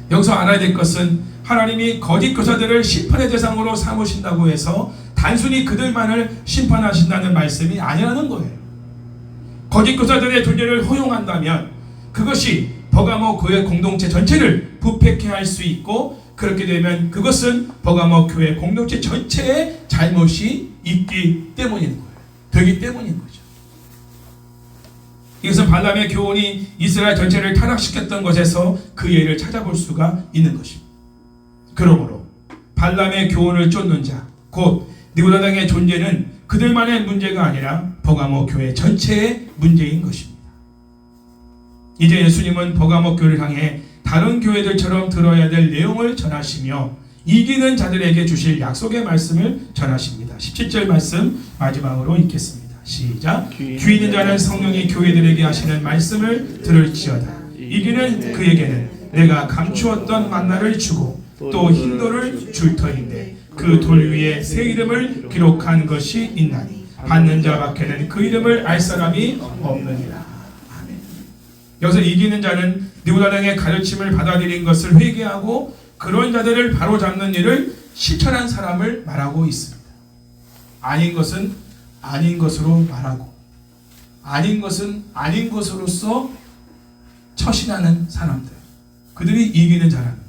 여기서 알아야 될 것은 하나님이 거짓 교사들을 심판의 대상으로 삼으신다고 해서 단순히 그들만을 심판하신다는 말씀이 아니라는 거예요. 거짓 교사들의 존재를 허용한다면 그것이 버가모 교회 공동체 전체를 부패케 할 수 있고, 그렇게 되면 그것은 버가모 교회 공동체 전체의 잘못이 있기 때문인 거예요. 되기 때문인 거죠. 이것은 발람의 교훈이 이스라엘 전체를 타락시켰던 것에서 그 예를 찾아볼 수가 있는 것입니다. 그러므로 발람의 교훈을 쫓는 자, 곧 니고라당의 존재는 그들만의 문제가 아니라 버가모 교회 전체의 문제인 것입니다. 이제 예수님은 버가모 교회를 향해 다른 교회들처럼 들어야 될 내용을 전하시며 이기는 자들에게 주실 약속의 말씀을 전하십니다. 17절 말씀 마지막으로 읽겠습니다. 시작. 귀 있는 자는 성령이 교회들에게 하시는 말씀을 들을지어다. 이기는 그에게는 내가 감추었던 만나를 주고 또 흰 돌을 줄 터인데 그 돌 위에 새 이름을 기록한 것이 있나니 받는 자 밖에는 그 이름을 알 사람이 없느니라. 아멘. 여기서 이기는 자는 니고라당의 가르침을 받아들인 것을 회개하고 그런 자들을 바로잡는 일을 실천한 사람을 말하고 있습니다. 아닌 것은 아닌 것으로 말하고 아닌 것은 아닌 것으로서 처신하는 사람들, 그들이 이기는 자라는 거예요.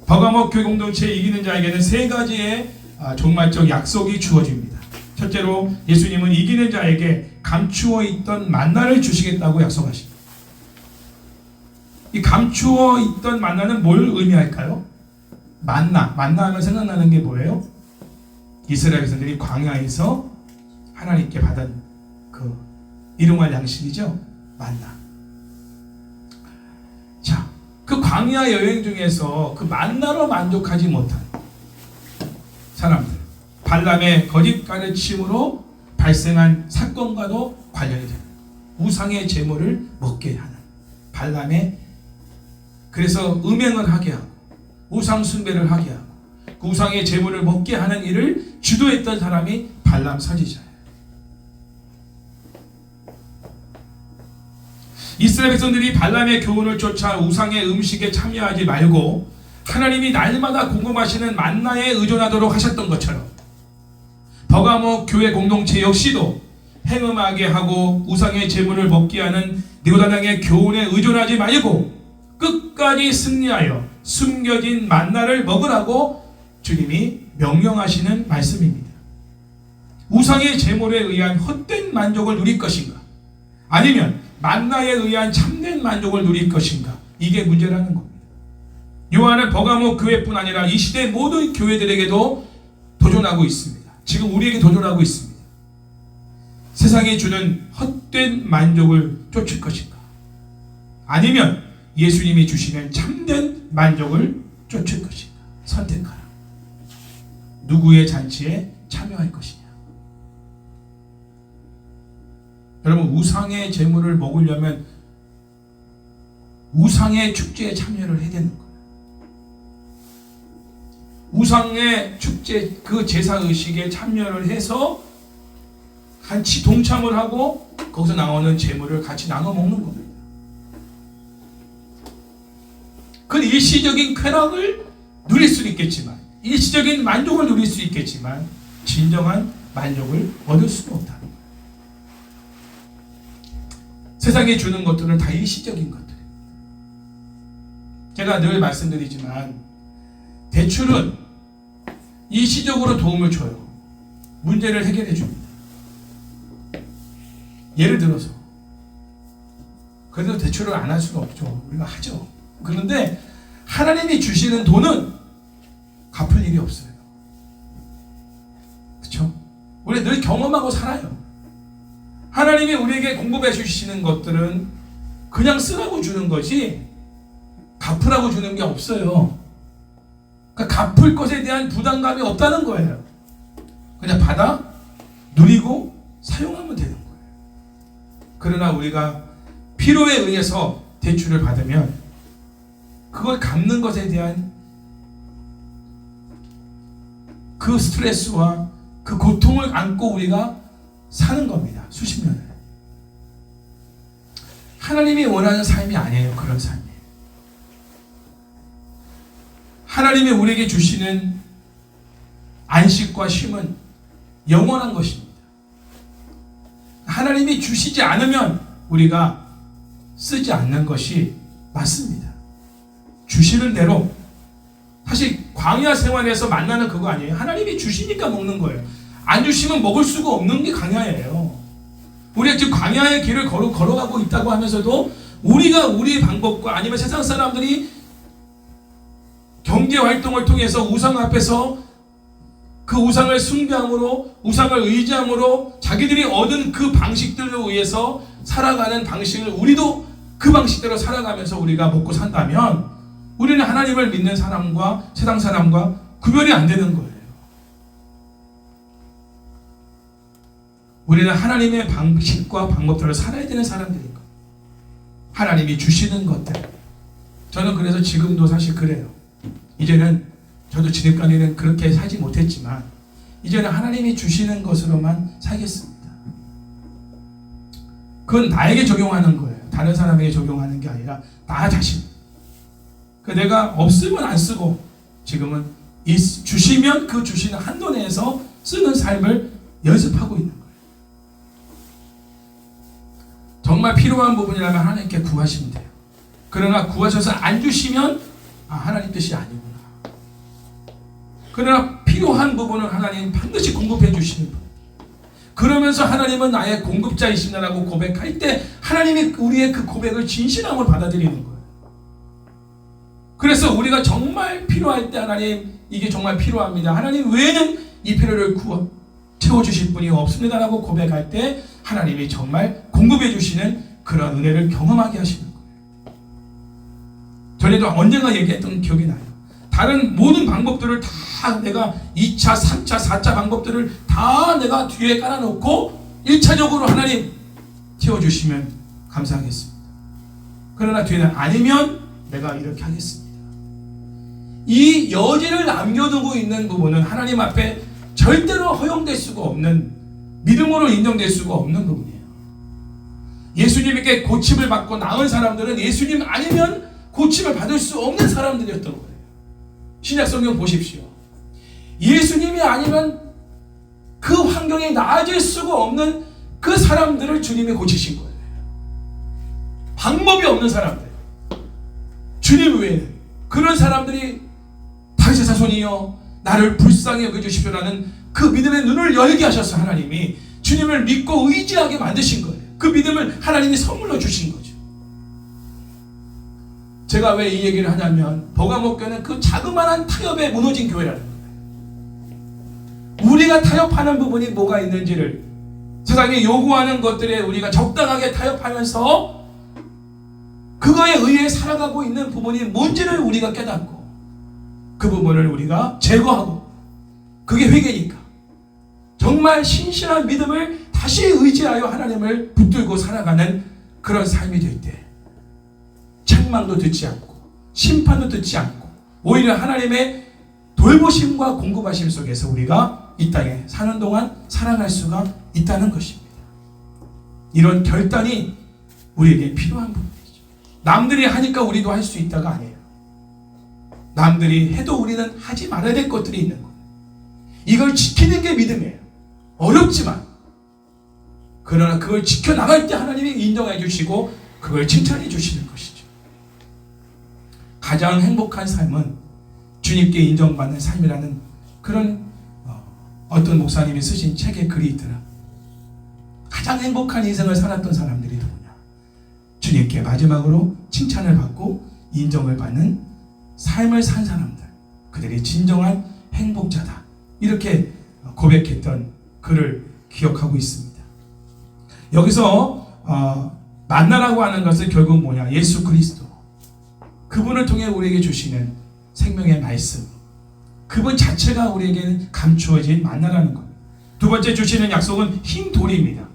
버가모 교회 공동체에 이기는 자에게는 세 가지의 종말적 약속이 주어집니다. 첫째로 예수님은 이기는 자에게 감추어 있던 만나를 주시겠다고 약속하십니다. 이 감추어 있던 만나는 뭘 의미할까요? 만나 하면 생각나는 게 뭐예요? 이스라엘 백성들이 광야에서 하나님께 받은 그 일용할 양식이죠. 만나. 자, 그 광야 여행 중에서 그 만나로 만족하지 못한 사람들, 발람의 거짓 가르침으로 발생한 사건과도 관련이 됩니다. 우상의 제물을 먹게 하는 발람의, 그래서 음행을 하게 하고 우상 숭배를 하게 하고 그 우상의 제물을 먹게 하는 일을 주도했던 사람이 발람 선지자예요. 이스라엘 백성들이 발람의 교훈을 쫓아 우상의 음식에 참여하지 말고 하나님이 날마다 공급하시는 만나에 의존하도록 하셨던 것처럼 버가모 교회 공동체 역시도 행음하게 하고 우상의 제물을 먹게 하는 느고다당의 교훈에 의존하지 말고 끝까지 승리하여 숨겨진 만나를 먹으라고 주님이 명령하시는 말씀입니다. 우상의 제물에 의한 헛된 만족을 누릴 것인가, 아니면 만나에 의한 참된 만족을 누릴 것인가, 이게 문제라는 겁니다. 요한은 버가모 교회뿐 아니라 이 시대 모든 교회들에게도 도전하고 있습니다. 지금 우리에게 도전하고 있습니다. 세상이 주는 헛된 만족을 쫓을 것인가, 아니면 예수님이 주시는 참된 만족을 쫓을 것인가, 선택하라. 누구의 잔치에 참여할 것이냐. 여러분, 우상의 제물을 먹으려면 우상의 축제에 참여를 해야 되는 거예요. 우상의 축제, 그 제사의식에 참여를 해서 같이 동참을 하고 거기서 나오는 제물을 같이 나눠 먹는 겁니다. 그 일시적인 쾌락을 누릴 수 있겠지만, 일시적인 만족을 누릴 수 있겠지만 진정한 만족을 얻을 수가 없다는 거예요. 세상에 주는 것들은 다 일시적인 것들입니다. 제가 늘 말씀드리지만 대출은 일시적으로 도움을 줘요. 문제를 해결해 줍니다. 예를 들어서, 그래도 대출을 안 할 수는 없죠. 우리가 하죠. 그런데 하나님이 주시는 돈은 갚을 일이 없어요. 그렇죠? 우리 늘 경험하고 살아요. 하나님이 우리에게 공급해 주시는 것들은 그냥 쓰라고 주는 것이 갚으라고 주는 게 없어요. 그러니까 갚을 것에 대한 부담감이 없다는 거예요. 그냥 받아 누리고 사용하면 되는 거예요. 그러나 우리가 필요에 의해서 대출을 받으면 그걸 갚는 것에 대한 그 스트레스와 그 고통을 안고 우리가 사는 겁니다. 수십 년을. 하나님이 원하는 삶이 아니에요. 그런 삶이에요. 하나님이 우리에게 주시는 안식과 쉼은 영원한 것입니다. 하나님이 주시지 않으면 우리가 쓰지 않는 것이 맞습니다. 주시는 대로, 사실 광야 생활에서 만나는 그거 아니에요. 하나님이 주시니까 먹는 거예요. 안 주시면 먹을 수가 없는 게 광야예요. 우리가 지금 광야의 길을 걸어가고 있다고 하면서도 우리가 우리의 방법과 아니면 세상 사람들이 경제 활동을 통해서 우상 앞에서 그 우상을 숭배함으로, 우상을 의지함으로 자기들이 얻은 그 방식들로 의해서 살아가는 방식을 우리도 그 방식대로 살아가면서 우리가 먹고 산다면 우리는 하나님을 믿는 사람과 세상 사람과 구별이 안 되는 거예요. 우리는 하나님의 방식과 방법대로 살아야 되는 사람들인 거예요. 하나님이 주시는 것들. 저는 그래서 지금도 사실 그래요. 이제는 저도 지금까지는 그렇게 살지 못했지만 이제는 하나님이 주시는 것으로만 살겠습니다. 그건 나에게 적용하는 거예요. 다른 사람에게 적용하는 게 아니라 나 자신. 내가 없으면 안 쓰고 지금은 주시면 그 주시는 한도 내에서 쓰는 삶을 연습하고 있는 거예요. 정말 필요한 부분이라면 하나님께 구하시면 돼요. 그러나 구하셔서 안 주시면 하나님 뜻이 아니구나. 그러나 필요한 부분은 하나님 반드시 공급해 주시는 분. 그러면서 하나님은 나의 공급자이시다라고 고백할 때 하나님이 우리의 그 고백을 진실함으로 받아들이는 거예요. 그래서 우리가 정말 필요할 때 하나님 이게 정말 필요합니다. 하나님 외에는 이 필요를 채워주실 분이 없습니다라고 고백할 때 하나님이 정말 공급해 주시는 그런 은혜를 경험하게 하시는 거예요. 전에도 언젠가 얘기했던 기억이 나요. 다른 모든 방법들을 다 내가 2차, 3차, 4차 방법들을 다 내가 뒤에 깔아놓고 1차적으로 하나님 채워주시면 감사하겠습니다. 그러나 뒤에는 아니면 내가 이렇게 하겠습니다. 이 여지를 남겨두고 있는 부분은 하나님 앞에 절대로 허용될 수가 없는, 믿음으로 인정될 수가 없는 부분이에요. 예수님에게 고침을 받고 나은 사람들은 예수님 아니면 고침을 받을 수 없는 사람들이었던 거예요. 신약 성경 보십시오. 예수님이 아니면 그 환경에 나아질 수가 없는 그 사람들을 주님이 고치신 거예요. 방법이 없는 사람들, 주님 외에는. 그런 사람들이 다윗의 자손이여 나를 불쌍히 여겨주십시오라는 그 믿음의 눈을 열게 하셔서 하나님이 주님을 믿고 의지하게 만드신 거예요. 그 믿음을 하나님이 선물로 주신 거죠. 제가 왜 이 얘기를 하냐면 버가모 교회는 그 자그마한 타협에 무너진 교회라는 거예요. 우리가 타협하는 부분이 뭐가 있는지를, 세상에 요구하는 것들에 우리가 적당하게 타협하면서 그거에 의해 살아가고 있는 부분이 뭔지를 우리가 깨닫고 그 부분을 우리가 제거하고, 그게 회개니까 정말 신실한 믿음을 다시 의지하여 하나님을 붙들고 살아가는 그런 삶이 될 때 책망도 듣지 않고 심판도 듣지 않고 오히려 하나님의 돌보심과 공급하심 속에서 우리가 이 땅에 사는 동안 살아갈 수가 있다는 것입니다. 이런 결단이 우리에게 필요한 부분이죠. 남들이 하니까 우리도 할 수 있다가 아니에요. 남들이 해도 우리는 하지 말아야 될 것들이 있는 거예요. 이걸 지키는 게 믿음이에요. 어렵지만, 그러나 그걸 지켜나갈 때 하나님이 인정해 주시고 그걸 칭찬해 주시는 것이죠. 가장 행복한 삶은 주님께 인정받는 삶이라는 그런 어떤 목사님이 쓰신 책에 글이 있더라. 가장 행복한 인생을 살았던 사람들이 누구냐? 주님께 마지막으로 칭찬을 받고 인정을 받는 삶을 산 사람들, 그들이 진정한 행복자다, 이렇게 고백했던 글을 기억하고 있습니다. 여기서 만나라고 하는 것은 결국 뭐냐? 예수 그리스도, 그분을 통해 우리에게 주시는 생명의 말씀, 그분 자체가 우리에게는 감추어진 만나라는 것. 두 번째 주시는 약속은 흰 돌입니다.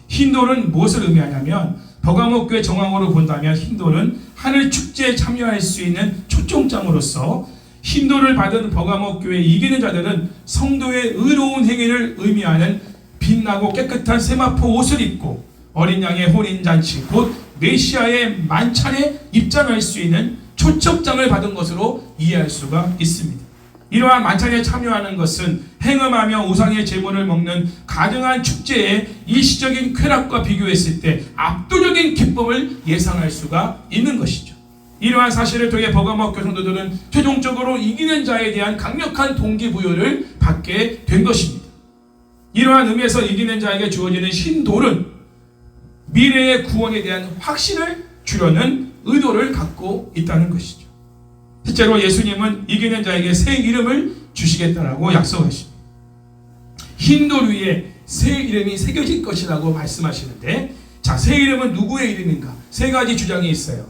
흰 돌은 무엇을 의미하냐면, 버가모 교회 정황으로 본다면 흰 돌은 하늘 축제에 참여할 수 있는 초청장으로서, 흰 돌을 받은 버가모 교회 이기는 자들은 성도의 의로운 행위를 의미하는 빛나고 깨끗한 세마포 옷을 입고 어린 양의 혼인잔치, 곧 메시아의 만찬에 입장할 수 있는 초청장을 받은 것으로 이해할 수가 있습니다. 이러한 만찬에 참여하는 것은 행음하며 우상의 제물을 먹는 가증한 축제의 일시적인 쾌락과 비교했을 때 압도적인 기쁨을 예상할 수가 있는 것이죠. 이러한 사실을 통해 버가모 교회 성도들은 최종적으로 이기는 자에 대한 강력한 동기부여를 받게 된 것입니다. 이러한 의미에서 이기는 자에게 주어지는 흰 돌은 미래의 구원에 대한 확신을 주려는 의도를 갖고 있다는 것이죠. 실제로 예수님은 이기는 자에게 새 이름을 주시겠다라고 약속하십니다. 흰 돌 위에 새 이름이 새겨질 것이라고 말씀하시는데, 자, 새 이름은 누구의 이름인가? 세 가지 주장이 있어요.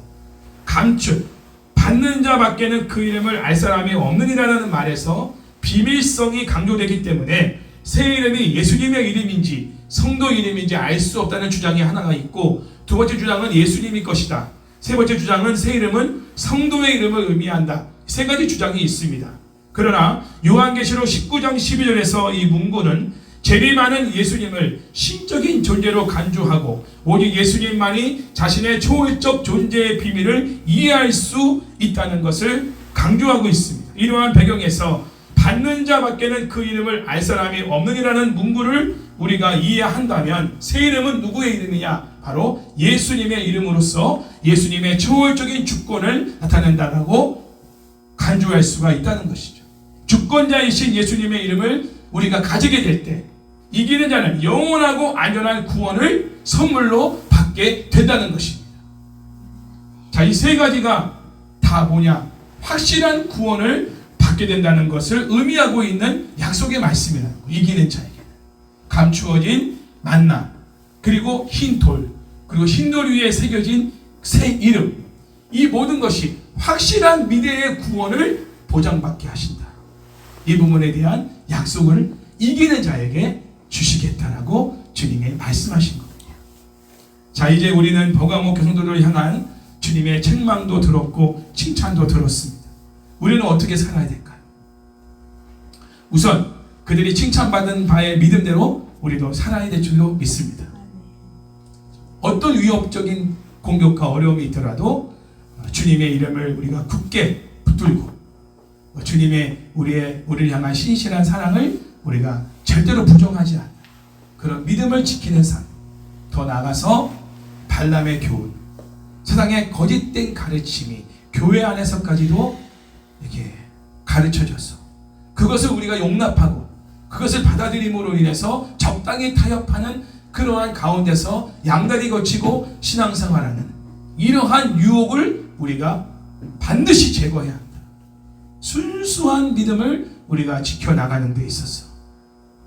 감출, 받는 자밖에는 그 이름을 알 사람이 없느니라는 말에서 비밀성이 강조되기 때문에 새 이름이 예수님의 이름인지 성도 이름인지 알 수 없다는 주장이 하나가 있고, 두 번째 주장은 예수님의 것이다. 세 번째 주장은 새 이름은 성도의 이름을 의미한다. 세 가지 주장이 있습니다. 그러나 요한계시록 19장 12절에서 이 문구는 재림하는 예수님을 신적인 존재로 간주하고 오직 예수님만이 자신의 초월적 존재의 비밀을 이해할 수 있다는 것을 강조하고 있습니다. 이러한 배경에서 받는 자밖에는 그 이름을 알 사람이 없느니라는 문구를 우리가 이해한다면 새 이름은 누구의 이름이냐? 바로 예수님의 이름으로서 예수님의 초월적인 주권을 나타낸다라고 간주할 수가 있다는 것이죠. 주권자이신 예수님의 이름을 우리가 가지게 될 때 이기는 자는 영원하고 안전한 구원을 선물로 받게 된다는 것입니다. 자, 이 세 가지가 다 뭐냐? 확실한 구원을 받게 된다는 것을 의미하고 있는 약속의 말씀이라는 거예요. 이기는 자에게 감추어진 만나, 그리고 흰 돌, 그리고 흰 돌 위에 새겨진 새 이름, 이 모든 것이 확실한 미래의 구원을 보장받게 하신다. 이 부분에 대한 약속을 이기는 자에게 주시겠다라고 주님이 말씀하신 겁니다. 자, 이제 우리는 버가모 교성도를 향한 주님의 책망도 들었고 칭찬도 들었습니다. 우리는 어떻게 살아야 될까요? 우선 그들이 칭찬받은 바의 믿음대로 우리도 살아야 될 줄로 믿습니다. 어떤 위협적인 공격과 어려움이 있더라도 주님의 이름을 우리가 굳게 붙들고 주님의 우리를 향한 신실한 사랑을 우리가 절대로 부정하지 않는 그런 믿음을 지키는 삶, 더 나아가서 발람의 교훈, 세상의 거짓된 가르침이 교회 안에서까지도 이렇게 가르쳐져서 그것을 우리가 용납하고 그것을 받아들임으로 인해서 적당히 타협하는 그러한 가운데서 양다리 거치고 신앙생활하는 이러한 유혹을 우리가 반드시 제거해야 한다. 순수한 믿음을 우리가 지켜나가는 데 있어서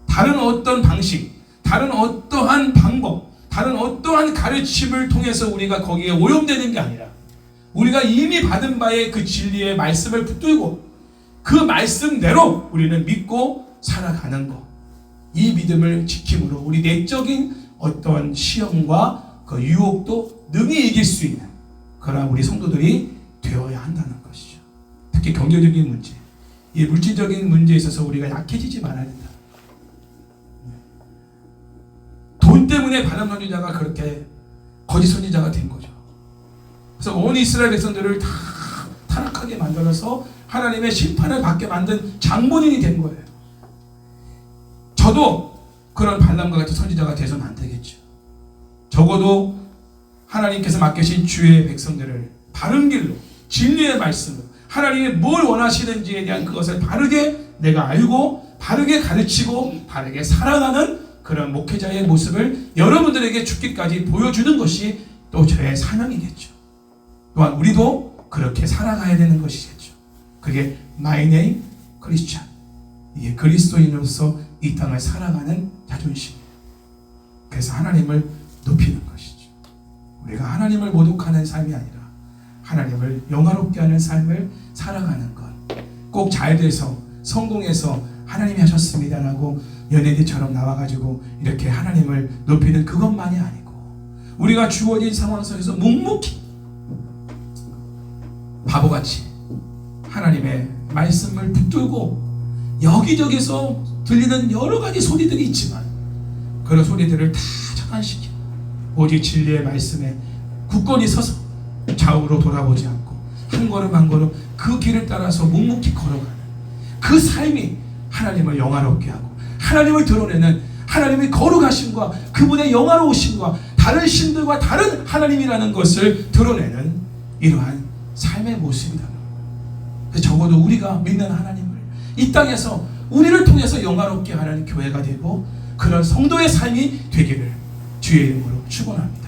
다른 어떤 방식, 다른 어떠한 방법, 다른 어떠한 가르침을 통해서 우리가 거기에 오염되는 게 아니라 우리가 이미 받은 바의 그 진리의 말씀을 붙들고 그 말씀대로 우리는 믿고 살아가는 것, 이 믿음을 지킴으로 우리 내적인 어떤 시험과 그 유혹도 능히 이길 수 있는 그런 우리 성도들이 되어야 한다는 것이죠. 특히 경제적인 문제, 이 물질적인 문제에 있어서 우리가 약해지지 말아야 된다. 돈 때문에 바람 선지자가 그렇게 거짓 선지자가 된 거죠. 그래서 온 이스라엘 백성들을 다 타락하게 만들어서 하나님의 심판을 받게 만든 장본인이 된 거예요. 저도 그런 발람과 같은 선지자가 돼서는 안 되겠죠. 적어도 하나님께서 맡기신 주의 백성들을 바른 길로, 진리의 말씀으로 하나님이 뭘 원하시는지에 대한 그것을 바르게 내가 알고 바르게 가르치고 바르게 살아가는 그런 목회자의 모습을 여러분들에게 죽기까지 보여주는 것이 또 저의 사명이겠죠. 또한 우리도 그렇게 살아가야 되는 것이겠죠. 그게 My Name Christian, 이게 그리스도인으로서 이 땅을 살아가는 자존심이에요. 그래서 하나님을 높이는 것이죠. 우리가 하나님을 모독하는 삶이 아니라 하나님을 영화롭게 하는 삶을 살아가는 것. 꼭 잘 돼서 성공해서 하나님이 하셨습니다라고 연예인처럼 나와가지고 이렇게 하나님을 높이는 그것만이 아니고 우리가 주어진 상황 속에서 묵묵히 바보같이 하나님의 말씀을 붙들고 여기저기서 들리는 여러 가지 소리들이 있지만 그런 소리들을 다 차단시키고 오직 진리의 말씀에 굳건히 서서 좌우로 돌아보지 않고 한 걸음 한 걸음 그 길을 따라서 묵묵히 걸어가는 그 삶이 하나님을 영화롭게 하고 하나님을 드러내는 하나님의 거룩하심과 그분의 영화로우심과 다른 신들과 다른 하나님이라는 것을 드러내는 이러한 삶의 모습이다. 적어도 우리가 믿는 하나님을 이 땅에서 우리를 통해서 영화롭게 하는 교회가 되고 그런 성도의 삶이 되기를 주의 이름으로 축원합니다.